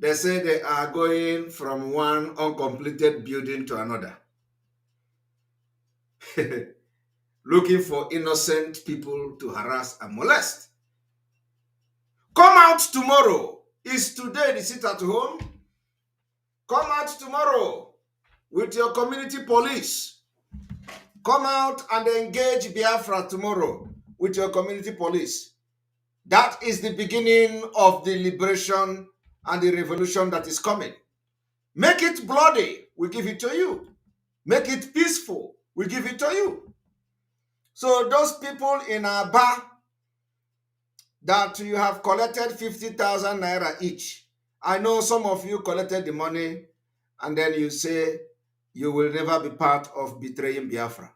They say they are going from one uncompleted building to another, looking for innocent people to harass and molest. Come out tomorrow. Is today the sit at home? Come out tomorrow with your community police. Come out and engage Biafra tomorrow with your community police. That is the beginning of the liberation and the revolution that is coming. Make it bloody, we give it to you. Make it peaceful, we give it to you. So those people in Aba that you have collected 50,000 naira each, I know some of you collected the money and then you say you will never be part of betraying Biafra.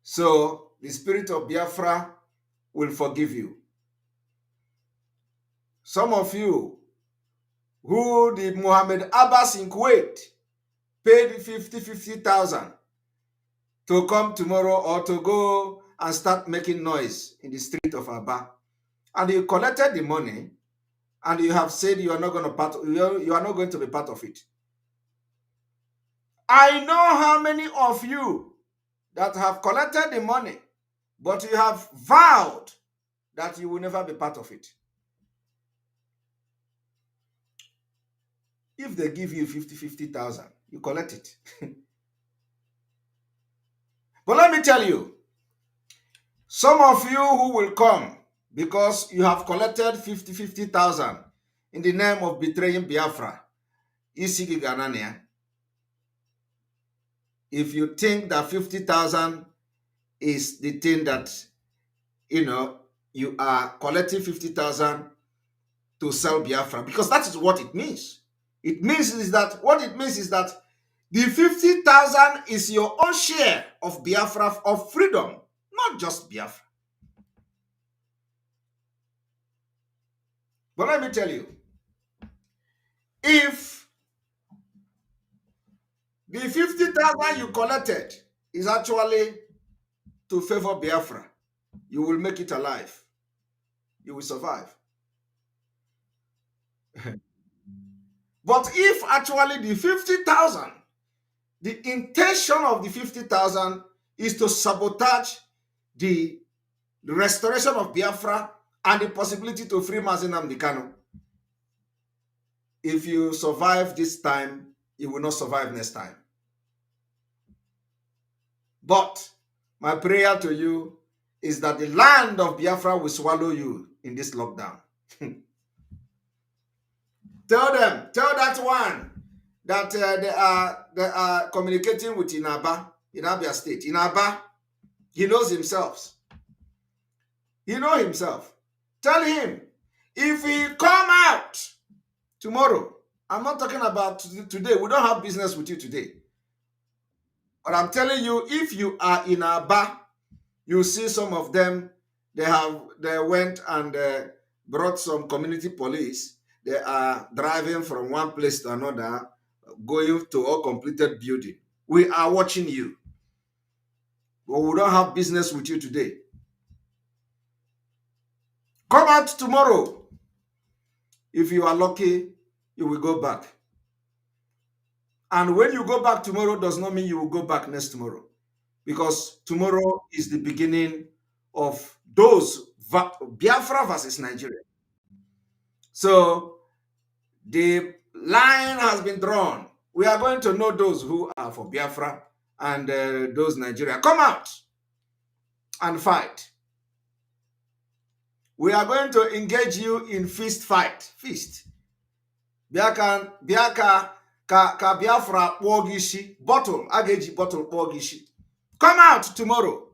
So the spirit of Biafra will forgive you. Some of you who the Mohammed Abbas in Kuwait paid 50,000 to come tomorrow or to go and start making noise in the street of Aba, and you collected the money, and you have said you are not going to be part of it. I know how many of you that have collected the money, but you have vowed that you will never be part of it. If they give you 50,000, you collect it. But let me tell you, some of you who will come because you have collected 50,000 in the name of betraying Biafra, Isigi Ganania. If you think that 50,000 is the thing that, you are collecting 50,000 to sell Biafra, because that is what it means. What it means is that the 50,000 is your own share of Biafra, of freedom, not just Biafra. But let me tell you, if the 50,000 you collected is actually to favor Biafra, you will make it alive. You will survive. But if actually the 50,000, the intention of the 50,000 is to sabotage the restoration of Biafra and the possibility to free Mazi Nnamdi Kanu, if you survive this time, you will not survive next time. But my prayer to you is that the land of Biafra will swallow you in this lockdown. Tell that one that they are communicating with Inaba, in Abia State. Inaba, he knows himself. He knows himself. Tell him, if he come out tomorrow, I'm not talking about today. We don't have business with you today. But I'm telling you, if you are in Aba, you see some of them, they went and brought some community police. They are driving from one place to another, going to a completed building. We are watching you. But we don't have business with you today. Come out tomorrow. If you are lucky, you will go back. And when you go back tomorrow does not mean you will go back next tomorrow. Because tomorrow is the beginning of those Biafra versus Nigeria. So the line has been drawn. We are going to know those who are for Biafra and those Nigeria. Come out and fight. We are going to engage you in fist fight. Fist. Biaka ka Biafra Wogishi. Bottle. Ageji bottle Wogishi. Come out tomorrow.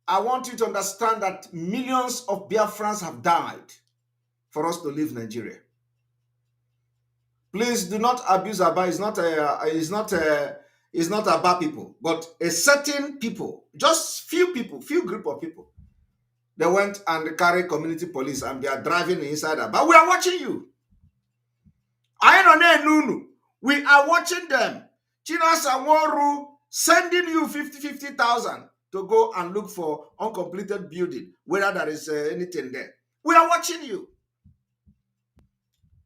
I want you to understand that millions of Biafrans have died for us to leave Nigeria. Please do not abuse Aba. It's not Aba people, but a certain people, just few people, few group of people. They went and carried community police and they are driving inside Aba. We are watching you. We are watching them. Chinasa Woru sending you 50,000 to go and look for uncompleted building, whether there is anything there. We are watching you.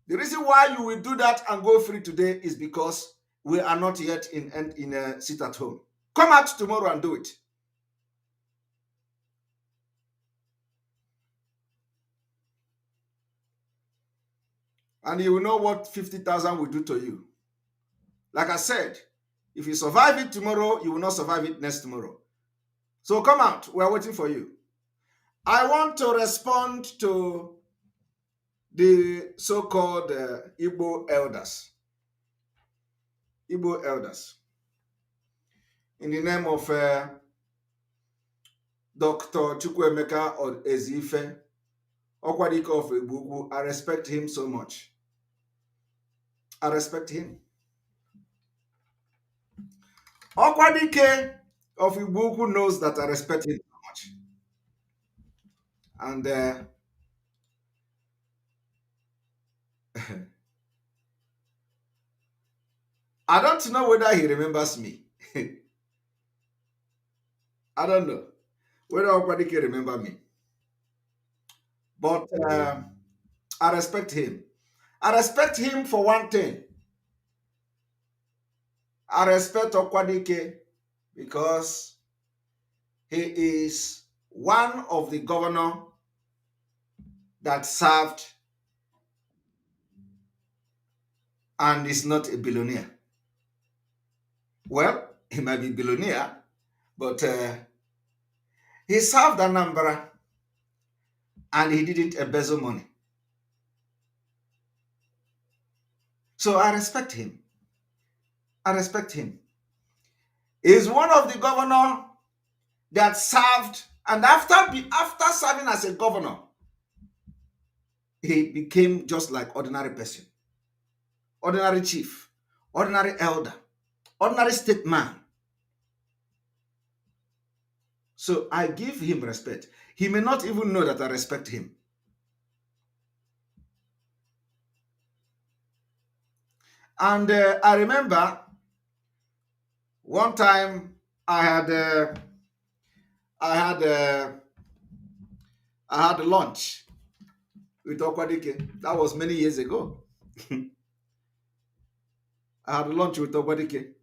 The reason why you will do that and go free today is because we are not yet in a sit at home. Come out tomorrow and do it. And you will know what 50,000 will do to you. Like I said, if you survive it tomorrow, you will not survive it next tomorrow. So come out. We are waiting for you. I want to respond to the so-called Igbo elders. Igbo elders. In the name of Dr. Chukwuemeka or Ezife, Okwadike of Igbo, I respect him so much. I respect him. Okwadike of Igbo knows that I respect him so much. And I don't know whether he remembers me. I don't know whether Okwadike remember me. But I respect him. I respect him for one thing. I respect Okwadike because he is one of the governors that served and is not a billionaire. Well, he might be a billionaire, but he served Anambra and he didn't embezzle money. So I respect him. I respect him. He's one of the governors that served, and after serving as a governor, he became just like ordinary person, ordinary chief, ordinary elder, ordinary statesman. So I give him respect. He may not even know that I respect him. And I remember one time I had lunch with Okwadike. That was many years ago. I had lunch with Okwadike.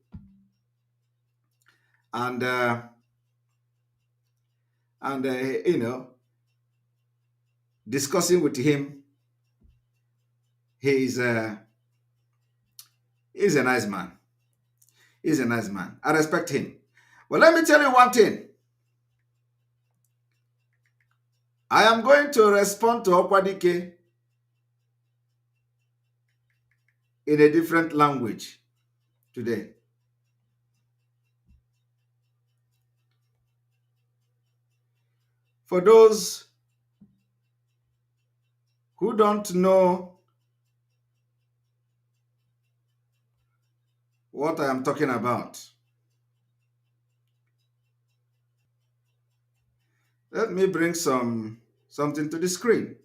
And you know, discussing with him, he's a nice man. He's a nice man. I respect him. But let me tell you one thing. I am going to respond to Okwadike in a different language today. For those who don't know what I am talking about, let me bring something to the screen.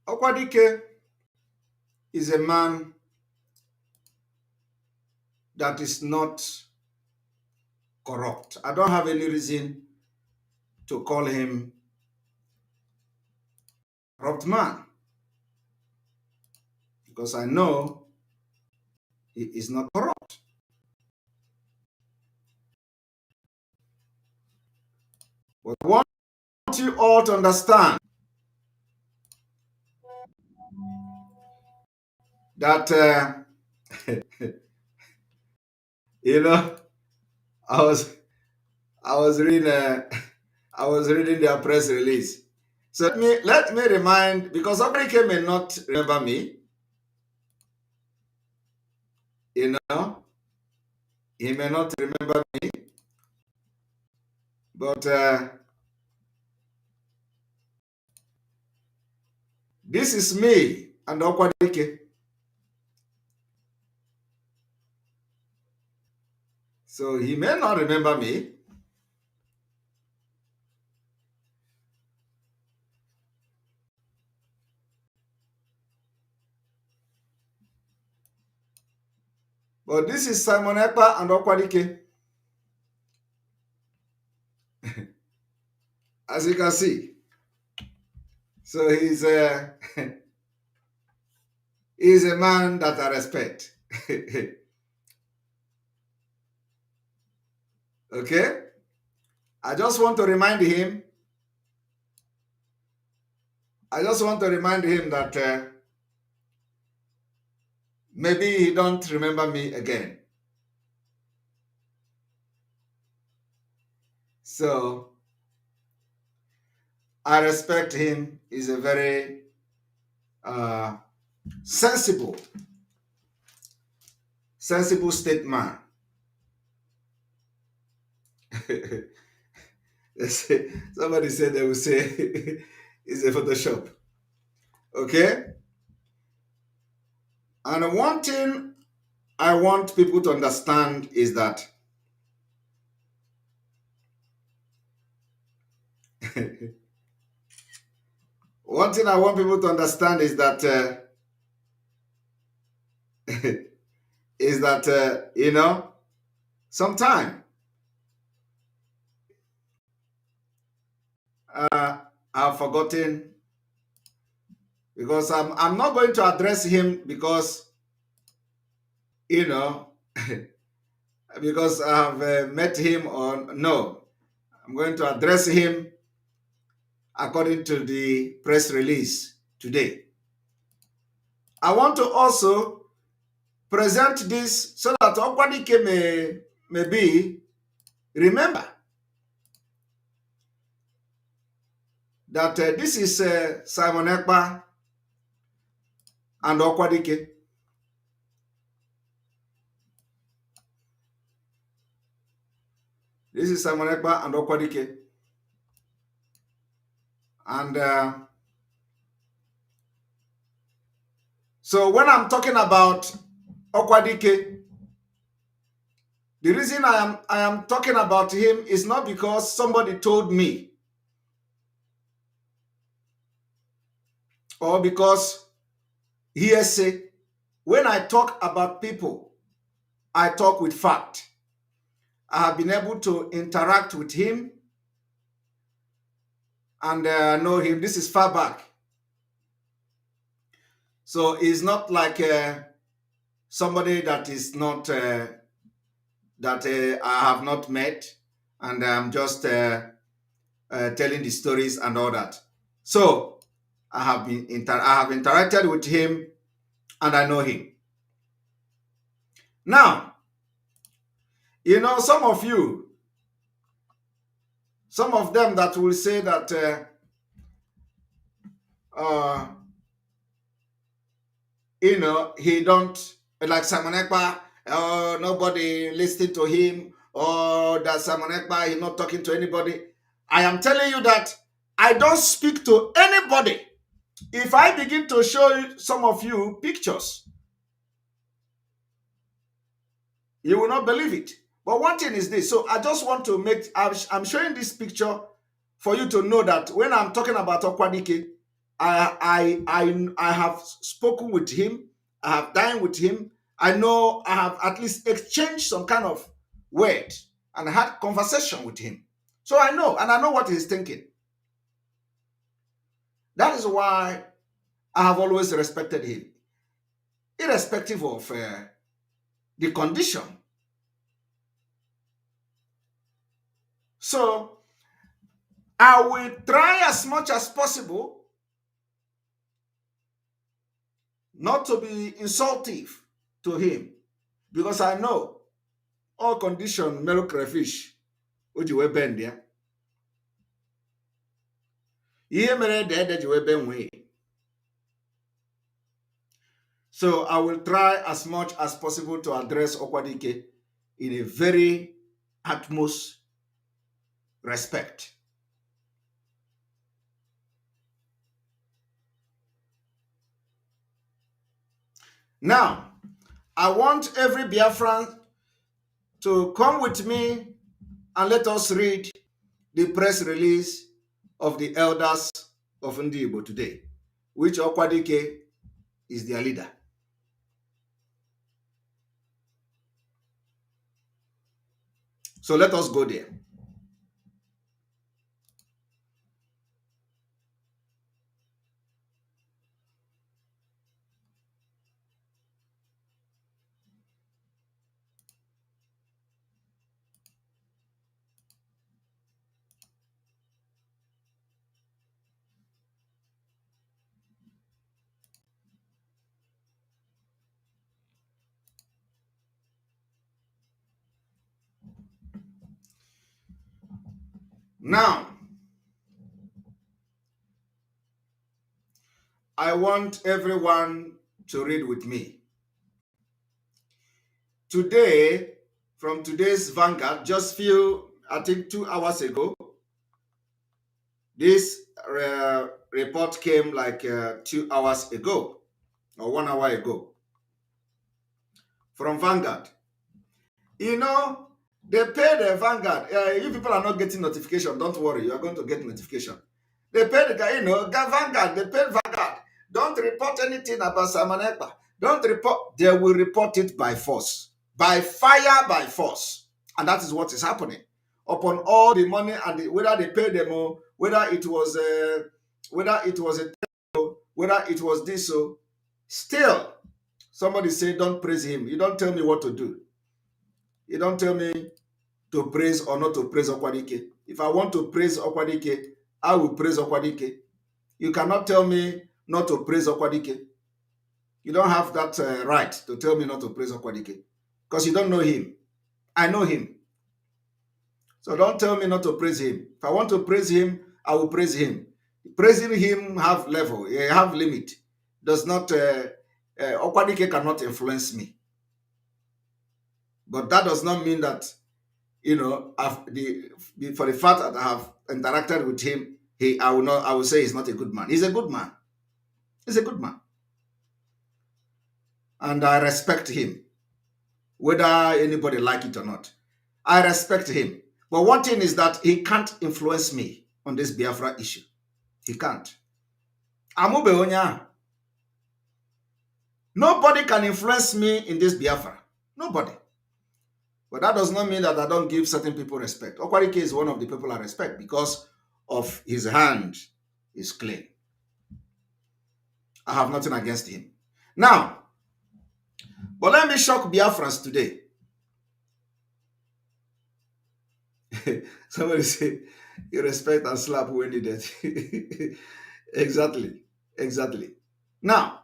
Okwadike is a man that is not corrupt. I don't have any reason to call him a corrupt man because I know he is not corrupt. But I want you all to understand that you know, I was reading their press release. So let me remind, because Africa may not remember me, you know, he may not remember me, but this is me and Okwadike. So he may not remember me, But this is Simon Ekpa and Okwadike. As you can see. So he's a, he's a man that I respect. Okay? I just want to remind him that maybe he don't remember me again. So I respect him. He's a very sensible state man. Somebody said they will say it's a Photoshop. Okay? And one thing I want people to understand is that one thing I want people to understand is that you know, sometime I've forgotten, because I'm not going to address him because, you know, because I've met him on. No, I'm going to address him according to the press release today. I want to also present this so that Okwadike may maybe remember that this is Simon Ekpa and Okwadike. This is Simon Ekpa and Okwadike. And so when I'm talking about Okwadike, the reason I am talking about him is not because somebody told me or because hearsay. When I talk about people, I talk with fact. I have been able to interact with him and know him. This is far back. So he's not like somebody that is not that I have not met, and I'm just telling the stories and all that. So I have interacted with him, and I know him. Now, you know, some of them that will say that you know, he don't, like Simon Ekpa, nobody listening to him, or that Simon Ekpa is not talking to anybody. I am telling you that I don't speak to anybody. If I begin to show you, some of you, pictures, you will not believe it. But one thing is this. So I just want to make, I'm showing this picture for you to know that when I'm talking about Okwadike, I have spoken with him. I have dined with him. I know I have at least exchanged some kind of word and had conversation with him. So I know, and I know what he's thinking. That is why I have always respected him, irrespective of the condition. So I will try as much as possible not to be insultive to him, because I know all condition mellow crayfish oji we bend ya. Ihe mere ede ji we ben we. So I will try as much as possible to address Okwadike in a very utmost respect. Now, I want every Biafran to come with me and let us read the press release of the elders of Ndi Igbo today, which Okwadike is their leader. So let us go there. Now, I want everyone to read with me. Today, from today's Vanguard, just I think 2 hours ago, this report came like 2 hours ago or 1 hour ago from Vanguard. You know, they pay the Vanguard. You people are not getting notification. Don't worry, you are going to get notification. They pay the guy, Vanguard. They pay Vanguard. Don't report anything about Simon Ekpa. Don't report. They will report it by force, by fire, by force, and that is what is happening. Upon all the money and whether they pay them or whether it was a, whether it was this, so still somebody say don't praise him. You don't tell me what to do. You don't tell me to praise or not to praise Okwadike. If I want to praise Okwadike, I will praise Okwadike. You cannot tell me not to praise Okwadike. You don't have that right to tell me not to praise Okwadike because you don't know him. I know him. So don't tell me not to praise him. If I want to praise him, I will praise him. Praising him have level, have limit. Does not, Okwadike cannot influence me. But that does not mean that, for the fact that I have interacted with him, I will say he's not a good man. He's a good man. He's a good man. And I respect him, whether anybody like it or not. I respect him. But one thing is that he can't influence me on this Biafra issue. He can't. Amube Onya. Nobody can influence me in this Biafra. Nobody. But that does not mean that I don't give certain people respect. Okwadike is one of the people I respect because of his hand is clean. I have nothing against him. Now, but let me shock Biafrans today. Somebody say, you respect and slap when needed. Exactly. Exactly. Now,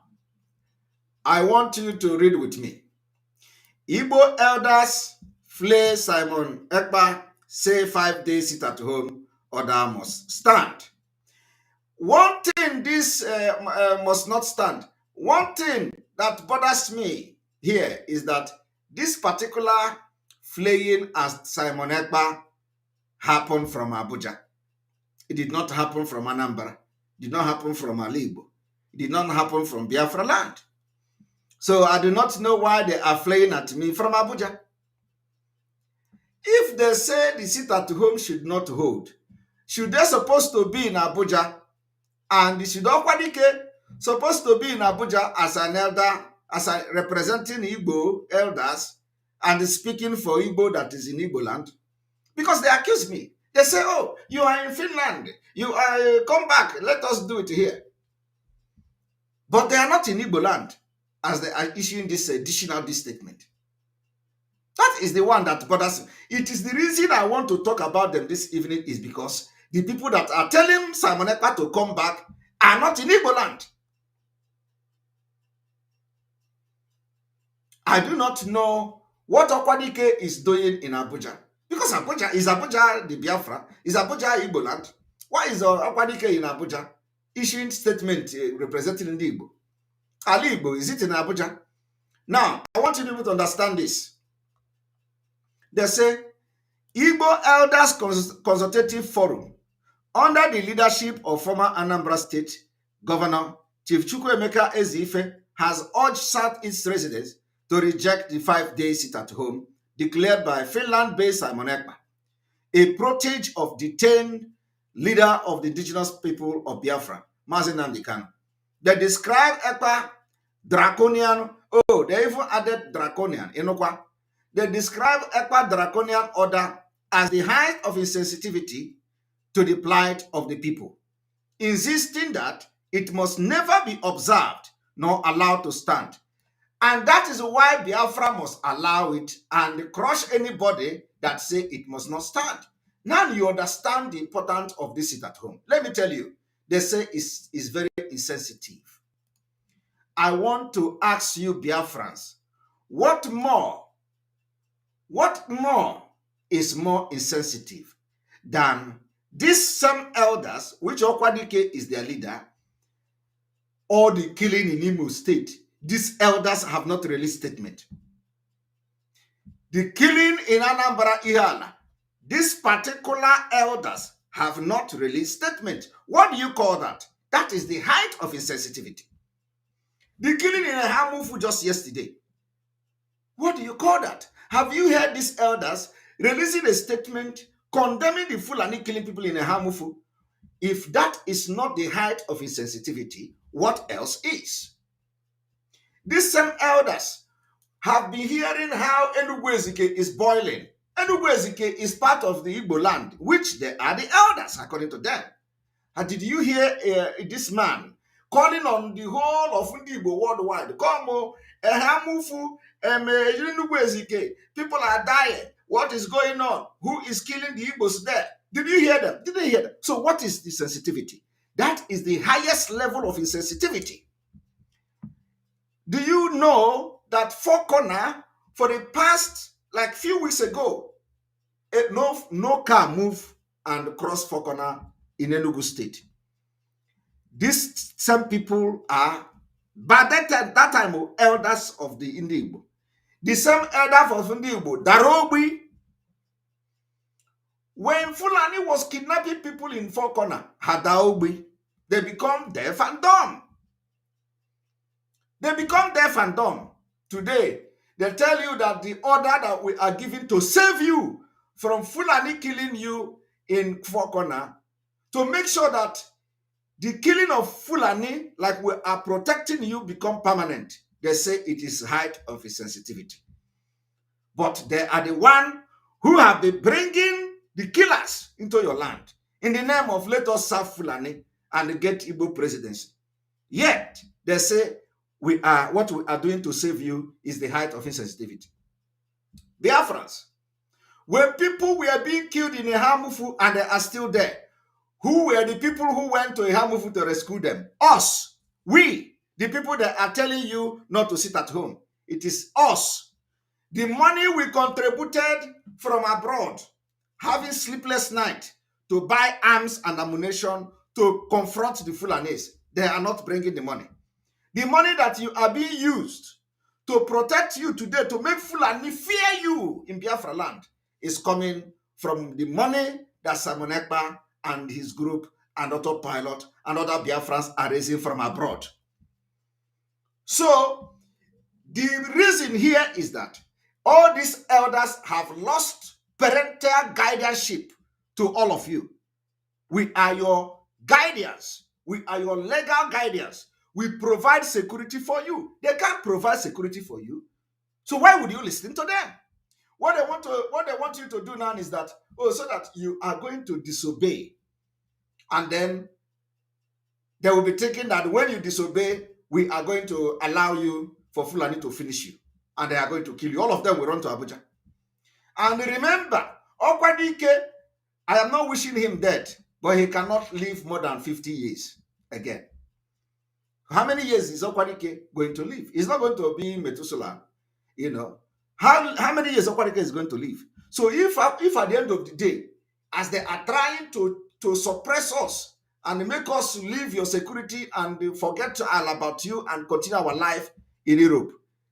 I want you to read with me. Igbo elders flay Simon Ekpa, say 5 days sit at home, order must stand. One thing this must not stand. One thing that bothers me here is that this particular flaying as Simon Ekpa happened from Abuja. It did not happen from Anambra. It did not happen from Igbo. It did not happen from Biafra land. So I do not know why they are flaying at me from Abuja. If they say the sit at home should not hold, should they supposed to be in Abuja? And should Okwadike supposed to be in Abuja as an elder, representing Igbo elders and speaking for Igbo that is in Igbo land? Because they accuse me. They say, oh, you are in Finland. You are come back. Let us do it here. But they are not in Igbo land as they are issuing this additional statement. That is the one that bothers me. It is the reason I want to talk about them this evening is because the people that are telling Simon Ekpa to come back are not in Igbo land. I do not know what Okwadike is doing in Abuja. Because Abuja the Biafra? Is Abuja Igbo land? Why is Okwadike in Abuja issuing statement representing the Igbo? Ali Igbo, is it in Abuja? Now, I want you to understand this. They say, Igbo Elders Consultative Forum, under the leadership of former Anambra State Governor Chief Chukwuemeka Eziife, has urged Southeast residents to reject the 5-day sit-at-home declared by Finland-based Simon Ekpa, a protege of detained leader of the indigenous people of Biafra, Mazi Nnamdi Kanu. They describe Ekpa draconian. Oh, they even added draconian. They describe Ekpa draconian order as the height of insensitivity to the plight of the people, insisting that it must never be observed nor allowed to stand. And that is why Biafra must allow it and crush anybody that say it must not stand. Now you understand the importance of this sit at home. Let me tell you, they say it's very insensitive. I want to ask you, Biafrans, what more is more insensitive than these some elders, which Okwadike is their leader, or the killing in Imo State? These elders have not released statement. The killing in Anambra Ihala, these particular elders have not released statement. What do you call that? That is the height of insensitivity. The killing in Hamufu just yesterday. What do you call that? Have you heard these elders releasing a statement condemning the Fulani killing people in Hamufu? If that is not the height of insensitivity, what else is? These same elders have been hearing how Enugu Ezike is boiling. Enugu Ezike is part of the Igbo land, which they are the elders, according to them. And did you hear this man calling on the whole of Igbo worldwide? Come, Ehamufu, Enugu Ezike, people are dying. What is going on? Who is killing the Igbos there? Did you hear them? Did they hear them? So what is the sensitivity? That is the highest level of insensitivity. Do you know that Four Corner, for the past, like few weeks ago, no car move and cross Four Corner in Enugu State? These some people are, but that time elders of the Igbo. The same elders of the Igbo, Darobi, when Fulani was kidnapping people in Four Corner, Hadaobi, they become deaf and dumb. They become deaf and dumb. Today, they tell you that the order that we are giving to save you from Fulani killing you in Four Corner, to make sure that the killing of Fulani, like we are protecting you, become permanent. They say it is height of insensitivity. But they are the one who have been bringing the killers into your land in the name of let us serve Fulani and get Igbo presidency. Yet, they say what we are doing to save you is the height of insensitivity. Biafrans, when people were being killed in Hamufu and they are still there, who were the people who went to Hamufu to rescue them? Us. We, the people that are telling you not to sit at home. It is us. The money we contributed from abroad, having sleepless night to buy arms and ammunition to confront the Fulanis, they are not bringing the money. The money that you are being used to protect you today, to make Fulani fear you in Biafra land, is coming from the money that Simon Ekpa and his group and Autopilot and other Biafrans are raising from abroad. So, the reason here is that all these elders have lost parental guardianship to all of you. We are your guardians. We are your legal guardians. We provide security for you. They can't provide security for you. So why would you listen to them? What they want you to do now is that, so that you are going to disobey. And then they will be thinking that when you disobey, we are going to allow you for Fulani to finish you. And they are going to kill you. All of them will run to Abuja. And remember, Okwadike, I am not wishing him dead, but he cannot live more than 50 years again. How many years is Okwadike going to live? He's not going to be Methuselah, you know. How many years Okwadike is going to live? So if at the end of the day, as they are trying to suppress us and make us leave your security and forget all about you and continue our life in Europe,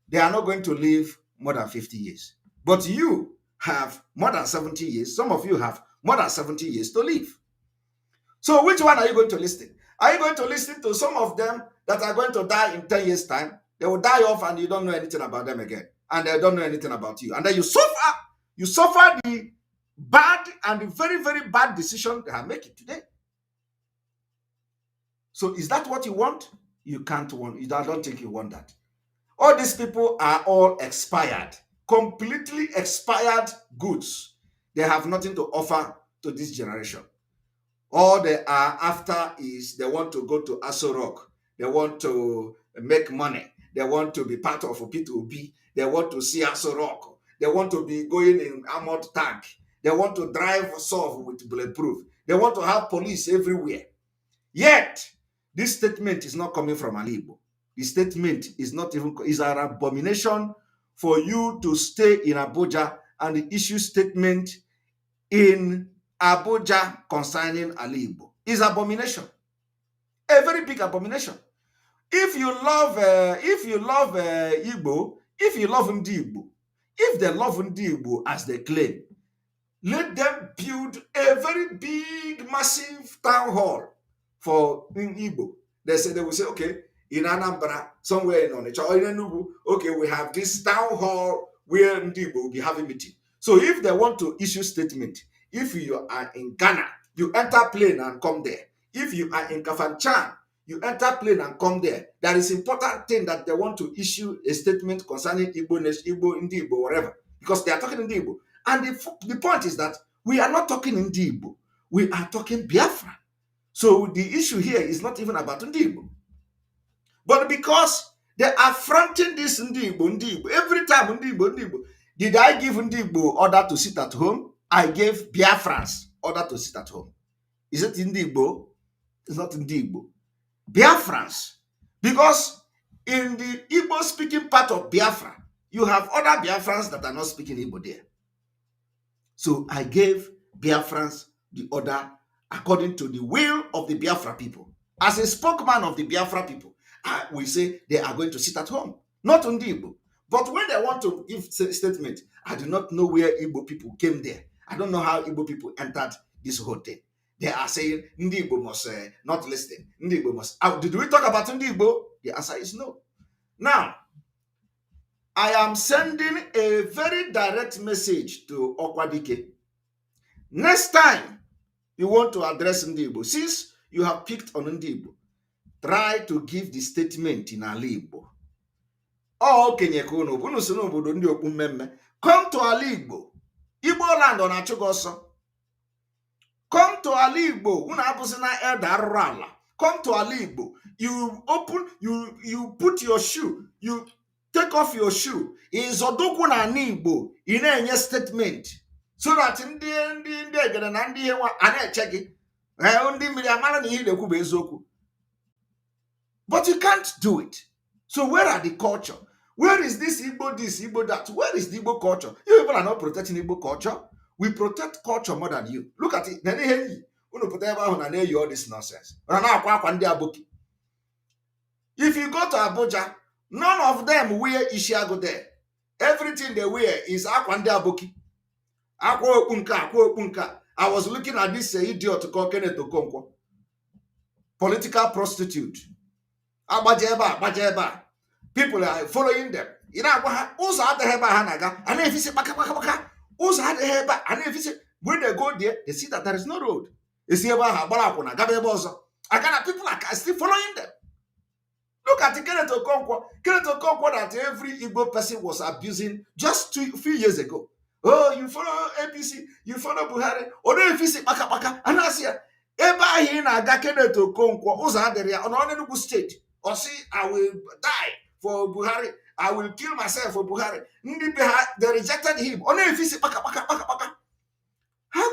they are not going to live more than 50 years. But you have more than 70 years. Some of you have more than 70 years to live. So which one are you going to listen? Are you going to listen to some of them that are going to die in 10 years' time? They will die off and you don't know anything about them again. And they don't know anything about you. And then you suffer the bad and the very, very bad decision they are making today. So is that what you want? You can't want. I don't think you want that. All these people are all expired. Completely expired goods. They have nothing to offer to this generation. All they are after is they want to go to Aso Rock. They want to make money. They want to be part of P2B. They want to see Aso Rock. They want to be going in armored tank. They want to drive SOF with bulletproof. They want to have police everywhere. Yet, this statement is not coming from Igbo. The statement is not even, is an abomination for you to stay in Abuja and issue statement in Abuja concerning Igbo. Is abomination. A very big abomination. If you love Igbo, if you love Igbo, if they love Igbo as they claim, let them build a very big, massive town hall for Igbo. They will say, okay, in Anambra, somewhere in Onitsha or in Enugu, okay, we have this town hall where Igbo will be having meeting. So if they want to issue statement, if you are in Ghana, you enter plane and come there. If you are in Kafanchan, you enter plane and come there. That is important thing that they want to issue a statement concerning Igbo, Igbo, whatever, because they are talking in Igbo. And the point is that we are not talking in Igbo. We are talking Biafra. So the issue here is not even about Igbo. But because they are fronting this Igbo, every time Igbo, did I give Igbo order to sit at home? I gave Biafrans order to sit at home. Is it Igbo? It's not Igbo. Biafrans. Because in the Igbo speaking part of Biafra, you have other Biafrans that are not speaking Igbo there. So I gave Biafrans the order according to the will of the Biafra people. As a spokesman of the Biafra people, we say they are going to sit at home, not on the Igbo. But when they want to give statement, I do not know where Igbo people came there. I don't know how Igbo people entered this whole thing. They are saying Ndi Igbo must not listen. Ndi Igbo must. Did we talk about Ndi Igbo? The answer is no. Now, I am sending a very direct message to Okwadike. Next time you want to address Ndi Igbo, since you have picked on Ndi Igbo, try to give the statement in Ala Igbo. Oh, Kenya Kono, come to Ala Igbo. Igbo land on Achugoso. Come to Ala Igbo. Come to Ala Igbo. You put your shoe. You take off your shoe. Izodoku na Igbo. Ine statement. So that ndị egere na ndị ihe a na-eche gị. Ndị mmiri amara na ihe na-ekwu bụ eziokwu. But you can't do it. So where are the culture? Where is this Igbo that? Where is the Igbo culture? You people are not protecting Igbo culture. We protect culture more than you. Look at it. All this nonsense. If you go to Abuja, none of them wear Ishiago there. Everything they wear is Akwande Aboki. I was looking at this idiot called Kenneth Okonkwo. Political prostitute. People are following them. When they go there, they see that there is no road. People are still following them. Look at the Kenneth Okonkwo. Kenneth Okonkwo that every Igbo person was abusing just a few years ago. Oh, you follow APC, you follow Buhari. Or if you say baka, and I say, Eba hina ga Kenneth Okonkwo, Uza Aderia, on Enugu State. Or see, I will die for Buhari. I will kill myself for Buhari. They rejected him. Only if you say baka. How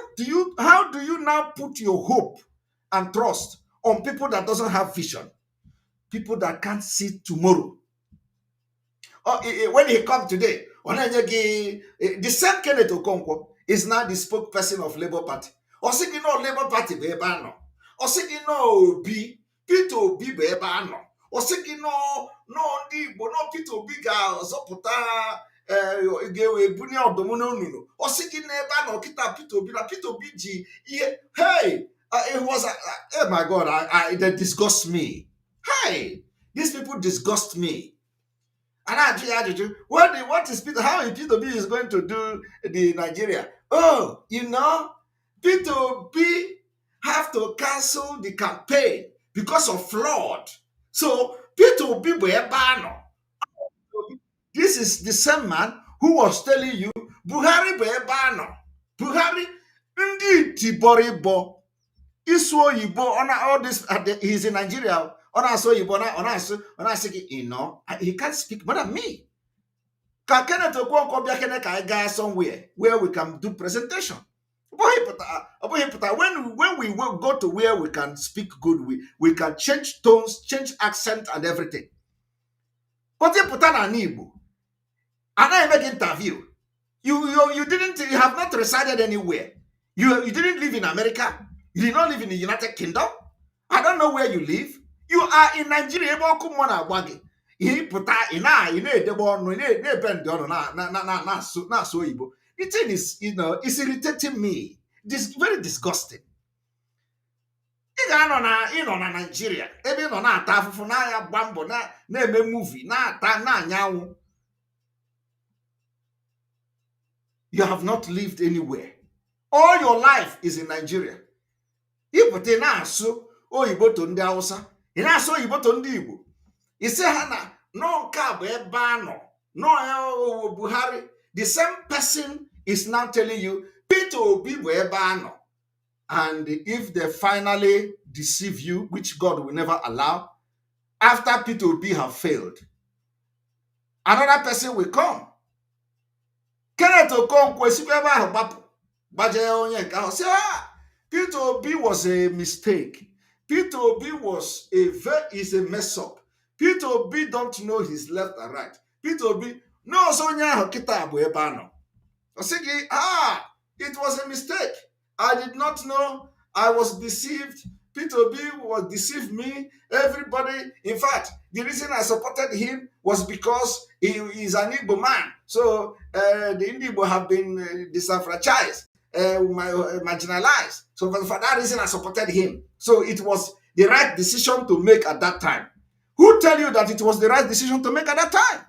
do you now put your hope and trust on people that doesn't have vision? People that can't see tomorrow. When he come today, the same Kenneth Okonkwo is now the spokesperson of Labour Party. Or saying no Labour Party be no. Or saying no Peter Obi be no. Or saying no Peter Obi ga zoputa gewe bunya odomono nuno. Or saying no kita Peter Obi ji. Hey, it was oh my God, that disgusts me. Hey, these people disgust me. And what is Peter? How is Peter B is going to do the Nigeria? Oh, Peter B have to cancel the campaign because of flood. So Peter B Boyebano. This is the same man who was telling you Buhari Boyebano. Buhari, ndi tiboribo, isu oyibo, all this, he's in Nigeria, ona so yibo, ona siki, he can't speak more than me. Ka Kenneth Okonkwo bia kene ka guy somewhere where we can do presentation. When we go to where we can speak good, we can change tones, change accent and everything. But you put on Igbo, and I make interview. You have not resided anywhere. You didn't live in America. You did not live in the United Kingdom. I don't know where you live. You are in Nigeria. He put the thing is, it's irritating me. This very disgusting. Na Nigeria, ebe na-ata afụfụ na ya gba mbọ na-eme movie na-ata na-anyanwụ. You have not lived anywhere. All your life is in Nigeria. Ipụta na-asụ oyibo to ndị Hausa, ị na-asụ oyibo to ndị Igbo. Ise ha na no nke a bụ ebe a no Buhari. The same person is now telling you Peter Obi bụ ebe a. And if they finally deceive you, which God will never allow, after Peter Obi have failed, another person will come. Kenneth Okonkwo say, Peter Obi was a mistake. Peter Obi is a mess up. Peter Obi don't know his left and right. Peter Obi no so kita bụ ebe ano. It was a mistake. I did not know. I was deceived. Peter Obi was deceived me. Everybody. In fact, the reason I supported him was because he is an Igbo man. So the Igbo have been disenfranchised, marginalized. So for that reason, I supported him. So it was the right decision to make at that time. Who tell you that it was the right decision to make at that time?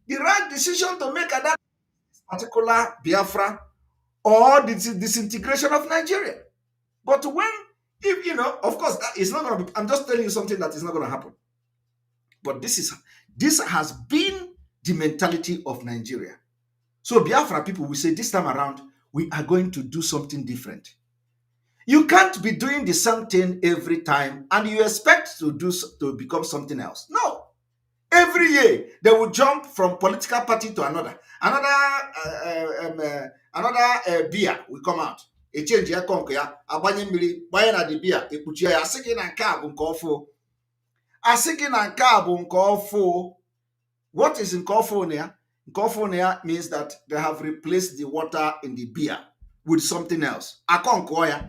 The right decision to make at that particular Biafra or the disintegration of Nigeria. But if of course, that is not going to be, I'm just telling you something that is not going to happen. But this has been the mentality of Nigeria. So Biafra people will say this time around, we are going to do something different. You can't be doing the same thing every time and you expect to become something else. No. Every year, they will jump from political party to another. Another beer will come out. A change ya konko ya agbanye mmiri gbanye na the beer ekpuchi ya asị gị na nke a bụ nke ọfụ. Asị gị na nke a bụ nke ọfụ. What is nke ọfụ na ya? Nke ọfụ na ya means that they have replaced the water in the beer with something else. Akonko ya.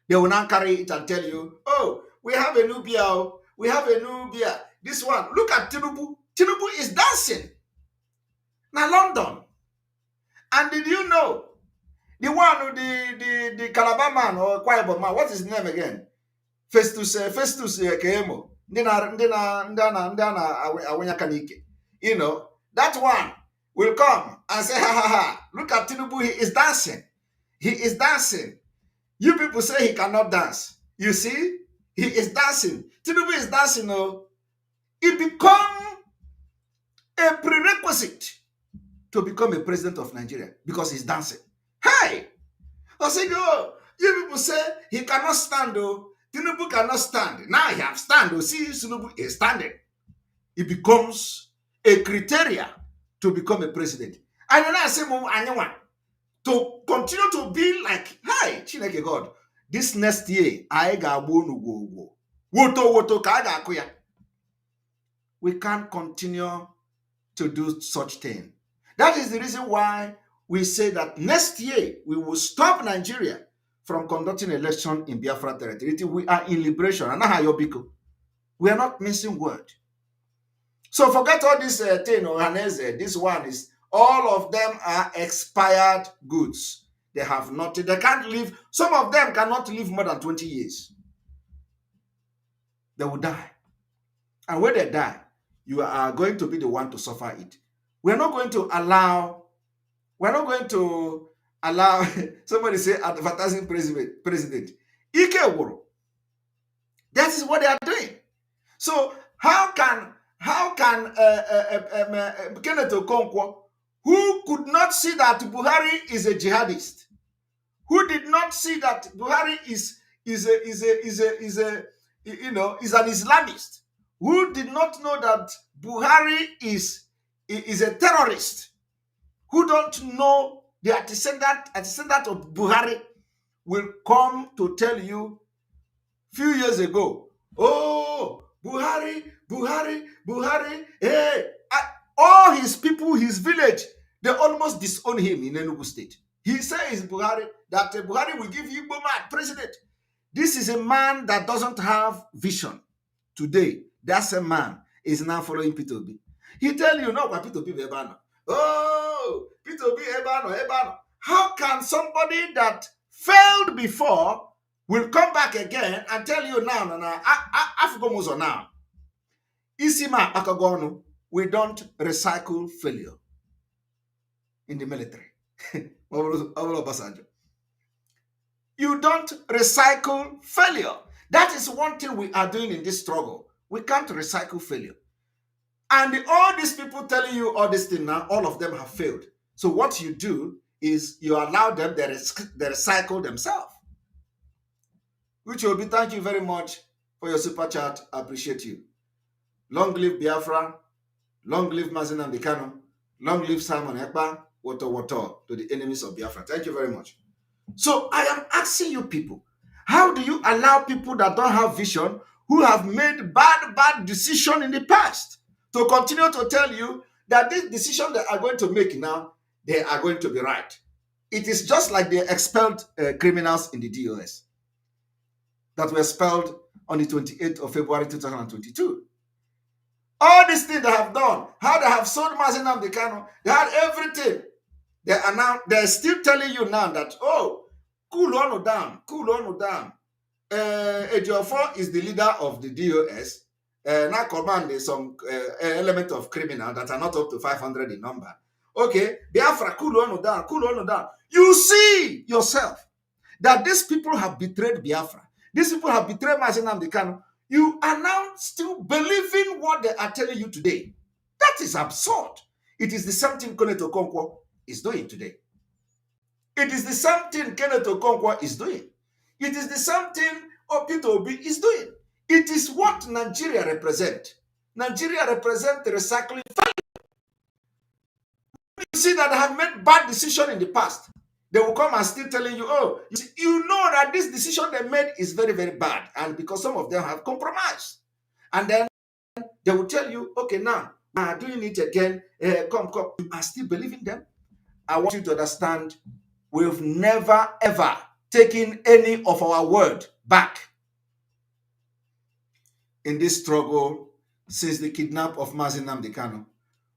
They will now carry it and tell you, oh, we have a new beer. We have a new beer. This one, look at Tinubu. Tinubu is dancing. Now London. And did you know the one who the Calabar man or Kwaibo man, what is his name again? Festus Kemo. That one will come and say, ha. Look at Tinubu, he is dancing. He is dancing. You people say he cannot dance. You see? He is dancing. Tinubu is dancing. It become a prerequisite to become a president of Nigeria because he's dancing. Hey! I say, you people say he cannot stand. Tinubu cannot stand. Now he have stand. See, Tinubu is standing. It becomes a criteria to become a president. And then I say, anyone to continue to be like, hey, Chineke God, this next year, I ga go. Woto ka ga akuya. We can't continue to do such thing. That is the reason why we say that next year we will stop Nigeria from conducting election in Biafra territory. We are in liberation. We are not missing word. So forget all this thing, Ohaneze. This one is, all of them are expired goods. They have nothing. They can't live. Some of them cannot live more than 20 years. They will die. And when they die, you are going to be the one to suffer it. We're not going to allow somebody say advertising president. Ike Woro. That is what they are doing. So how can Kenneth Okonkwo, who could not see that Buhari is a jihadist, who did not see that Buhari is an Islamist, who did not know that Buhari is a terrorist, who don't know the antecedent of Buhari, will come to tell you few years ago, oh, Buhari, hey, all his people, his village, they almost disown him in Enugu State. He says Buhari, that Buhari will give Igbo man president. This is a man that doesn't have vision. Today, that's a man is now following P2B. He tell you, no, P2B Ebano. Oh, P2B Ebano. How can somebody that failed before will come back again and tell you now, Afgomozo now. Isima Akagono, we don't recycle failure in the military. You don't recycle failure. That is one thing we are doing in this struggle. We can't recycle failure. And all these people telling you all this thing now, all of them have failed. So what you do is you allow them, they recycle themselves. Which will be, thank you very much for your super chat. I appreciate you. Long live Biafra. Long live Mazi Nnamdi Kanu. Long live Simon Ekpa. Woto to the enemies of Biafra. Thank you very much. So I am asking you people, how do you allow people that don't have vision, who have made bad decisions in the past, to continue to tell you that this decision they are going to make now, they are going to be right? It is just like they expelled criminals in the DOS that were expelled on the 28th of February 2022. All these things they have done, how they have sold Mazi Nnamdi Kanu, they had everything. They're still telling you now that, oh, cool on down. Ejiofor is the leader of the DOS. Now command is some element of criminal that are not up to 500 in number. Okay, Biafra, cool on down. You see yourself that these people have betrayed Biafra. These people have betrayed Mazi Nnamdi Kanu. You are now still believing what they are telling you today. That is absurd. It is the same thing Kenneth Okonkwo is doing today. It is the same thing Kenneth Okonkwo is doing. It is the same thing Peter Obi is doing. It is what Nigeria represents. Nigeria represents the recycling value. You see that they have made bad decisions in the past. They will come and still telling you, oh, you know that this decision they made is very, very bad. And because some of them have compromised. And then they will tell you, okay, now, we are doing it again. Come. You are still believing them? I want you to understand, we've never, ever taken any of our word back in this struggle since the kidnap of Mazi Nnamdi Kanu.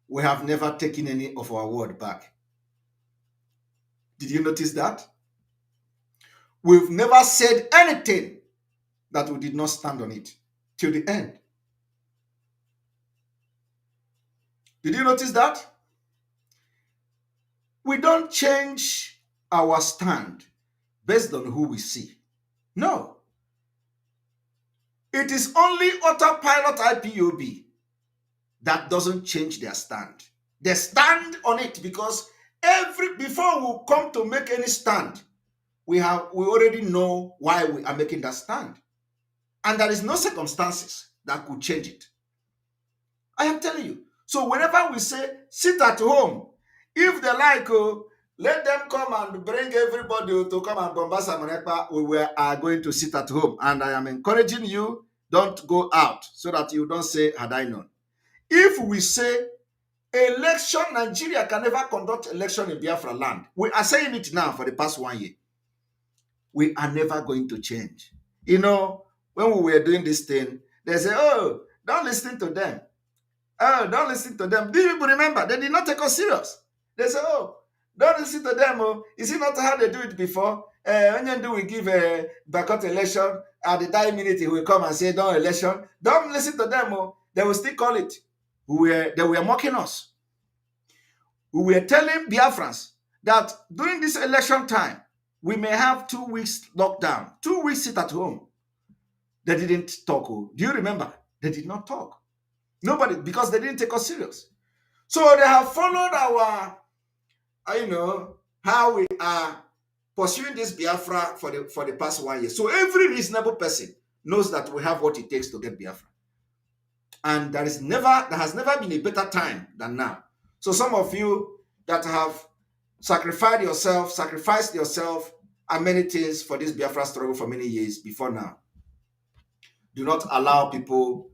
We have never taken any of our word back. Did you notice that? We've never said anything that we did not stand on it till the end. Did you notice that? We don't change our stand based on who we see. No. It is only autopilot IPOB that doesn't change their stand. They stand on it because before we come to make any stand, we already know why we are making that stand. And there is no circumstances that could change it. I am telling you. So whenever we say, sit at home, if they like, let them come and bring everybody to come and bombard Simon Ekpa, we are going to sit at home. And I am encouraging you, don't go out so that you don't say, had I known. If we say, election, Nigeria can never conduct election in Biafra land. We are saying it now for the past 1 year. We are never going to change. You know, when we were doing this thing, they say, oh, don't listen to them. Oh, don't listen to them. Do you remember? They did not take us serious. They say, oh, don't listen to them. Oh, is it not how they do it before? When we give a backup election, at the dying minute, he will come and say, don't election. Don't listen to them. Oh, they will still call it. They were mocking us. We were telling Biafrans that during this election time, we may have 2 weeks lockdown, 2 weeks sit at home. They didn't talk. Do you remember? They did not talk. Nobody, because they didn't take us serious. So they have followed our, how we are pursuing this Biafra for the past 1 year. So every reasonable person knows that we have what it takes to get Biafra. And there has never been a better time than now. So some of you that have sacrificed yourself and many things for this Biafra struggle for many years before now, do not allow people,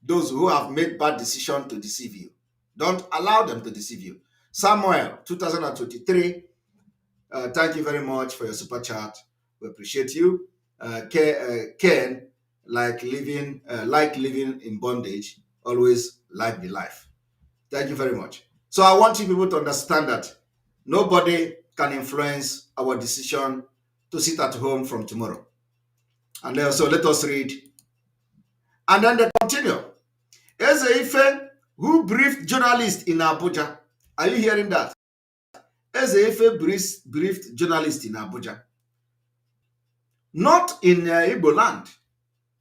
those who have made bad decisions, to deceive you. Don't allow them to deceive you. Samuel, 2023, thank you very much for your super chat. We appreciate you. Ken, like living in bondage, always like the life. Thank you very much. So I want you people to understand that nobody can influence our decision to sit at home from tomorrow. And so let us read. And then they continue. Eze Ife, who briefed journalists in Abuja. Are you hearing that? Eze Ife briefed journalists in Abuja. Not in Igbo land.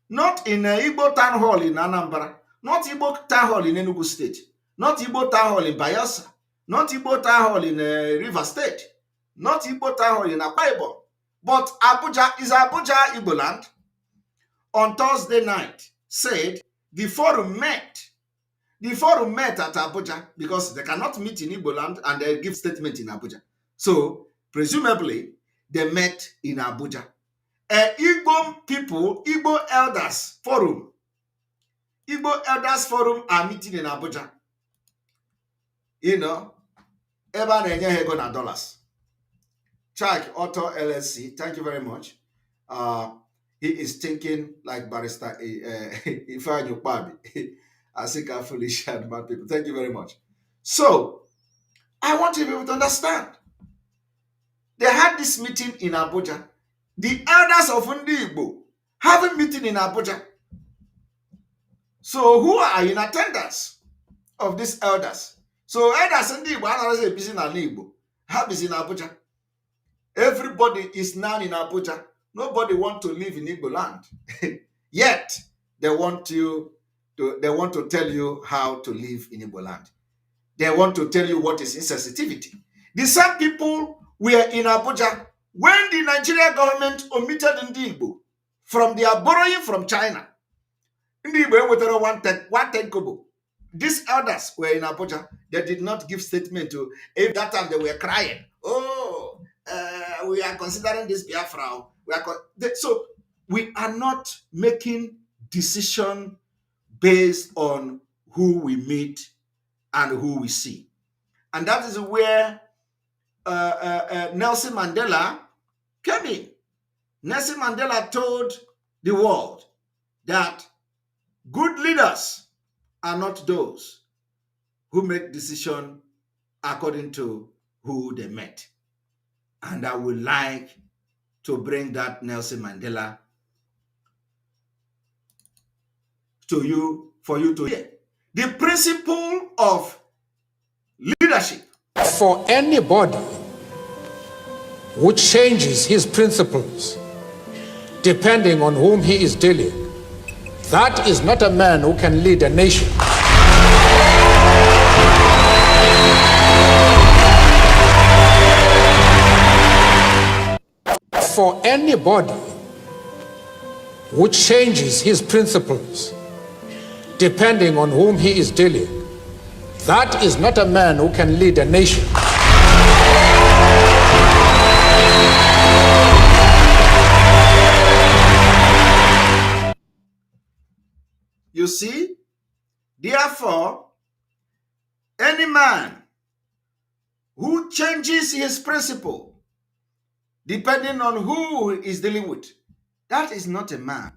Not in Igbo town hall in Anambra. Not Igbo town hall in Enugu State. Not Igbo town hall in Bayelsa. Not Igbo town hall in River State. Not Igbo town hall in Akwa Ibom. But Abuja is Abuja Igbo land. On Thursday night, said the forum met. The forum met at Abuja because they cannot meet in Igbo land and they give statement in Abuja. So, presumably, they met in Abuja. Igbo people, Igbo elders forum. Igbo elders forum are meeting in Abuja. You know, Eba na-enye na dollars. Check Auto LLC. Thank you very much. He is thinking like Barrister Ifeanyi Ukpabi. I think I fully shared my people. Thank you very much. So, I want you people to understand. They had this meeting in Abuja. The elders of Ndi Igbo have a meeting in Abuja. So, who are in attendance of these elders? So, elders in Ndi Igbo are busy in Igbo. Have is in Abuja. Everybody is now in Abuja. Nobody wants to live in Igbo land. Yet, they want to tell you how to live in Igbo land. They want to tell you what is insensitivity. The same people were in Abuja when the Nigerian government omitted Ndi Igbo from their borrowing from China. Ndi Igbo went 110 kobo. These elders were in Abuja. They did not give statement to. If that time they were crying, oh, we are considering this Biafra. So we are not making decision based on who we meet and who we see. And that is where Nelson Mandela came in. Nelson Mandela told the world that good leaders are not those who make decisions according to who they met. And I would like to bring that Nelson Mandela to you, for you to hear. The principle of leadership. For anybody who changes his principles depending on whom he is dealing, that is not a man who can lead a nation. For anybody who changes his principles depending on whom he is dealing, that is not a man who can lead a nation. You see, therefore, any man who changes his principle depending on who he is dealing with, that is not a man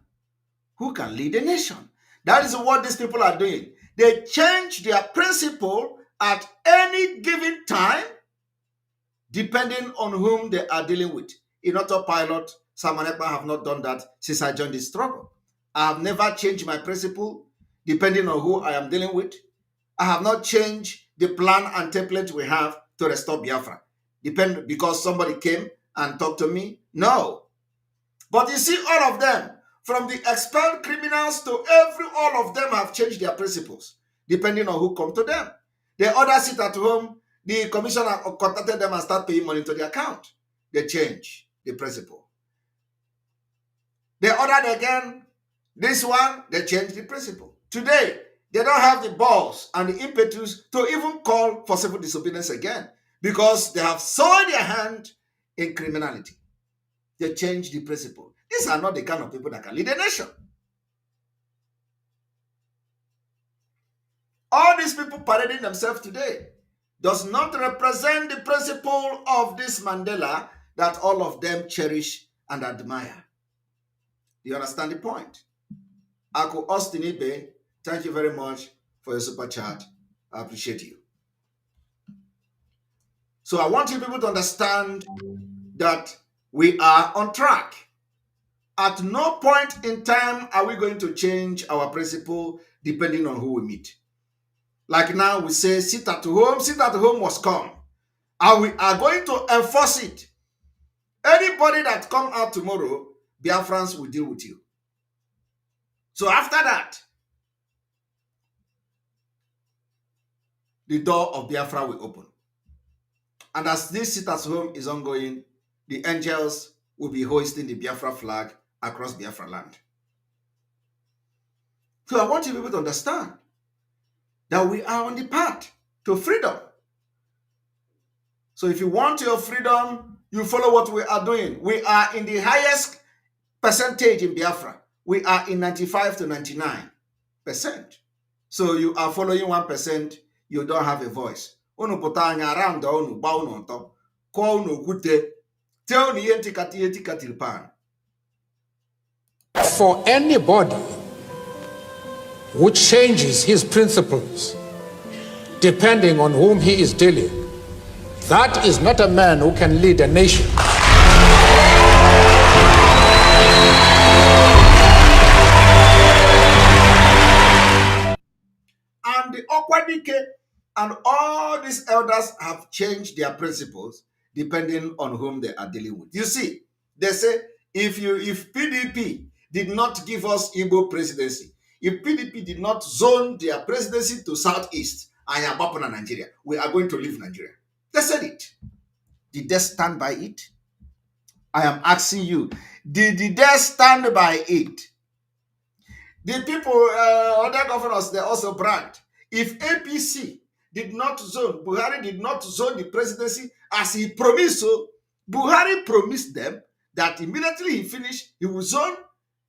who can lead a nation. That is what these people are doing. They change their principle at any given time depending on whom they are dealing with. In autopilot, Sam and Ekpa have not done that since I joined this struggle. I have never changed my principle depending on who I am dealing with. I have not changed the plan and template we have to restore Biafra. Because somebody came and talked to me? No. But you see, all of them, from the expelled criminals to all of them have changed their principles, depending on who come to them. The others sit at home, the commissioner contacted them and start paying money to the account. they change the principle. They ordered again, this one, they change the principle. Today, they don't have the balls and the impetus to even call for civil disobedience again because they have soiled their hand in criminality. They change the principle. These are not the kind of people that can lead a nation. All these people parading themselves today does not represent the principle of this Mandela that all of them cherish and admire. Do you understand the point? Ako Austin Ibe, thank you very much for your super chat. I appreciate you. So I want you people to understand that we are on track. At no point in time are we going to change our principle depending on who we meet. Like now we say, sit at home must come. And we are going to enforce it. Anybody that come out tomorrow, Biafrans will deal with you. So after that, the door of Biafra will open. And as this sit at home is ongoing, the angels will be hoisting the Biafra flag across Biafra land. So I want you people to understand that we are on the path to freedom. So if you want your freedom, you follow what we are doing. We are in the highest percentage in Biafra. We are in 95 to 99%. So you are following 1%, you don't have a voice. Unu puta anya around unu ba unu on top. Call unu kute. Tell ni yenti katilpan. For anybody who changes his principles depending on whom he is dealing, that is not a man who can lead a nation. And the Okwadike and all these elders have changed their principles depending on whom they are dealing with. You see, they say, if PDP did not give us Igbo presidency, if PDP did not zone their presidency to Southeast and Yabapana, Nigeria, we are going to leave Nigeria. They said it. Did they stand by it? I am asking you, did they stand by it? The people, other governors, they also bragged. If APC did not zone, Buhari did not zone the presidency as he promised, so Buhari promised them that immediately he finished, he will zone,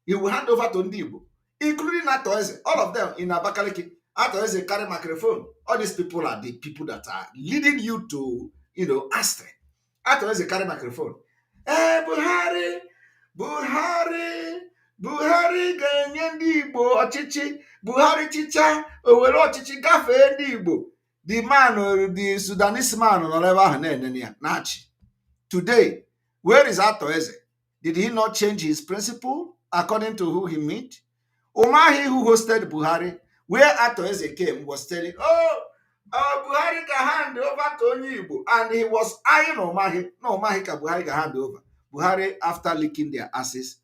he will hand over to Ndibo, including Atoeze, all of them in Abakaliki. Atoeze carry microphone. All these people are the people that are leading you to, astray. Atoeze carry microphone. Buhari ga-enye ndị Igbo ọchịchị. Buhari chicha, o were ọchịchị gafee ndị Igbo. The Sudanese man nọ ebe ahụ na-enene ya na-achị. Today, where is Atoeze? Did he not change his principle according to who he meet? Umahi, who hosted Buhari, where Atoeze came, was telling, Buhari can hand over to onye Igbo. And he was eyeing Umahi. No, Umahi can Buhari can hand over. Buhari, after licking their asses,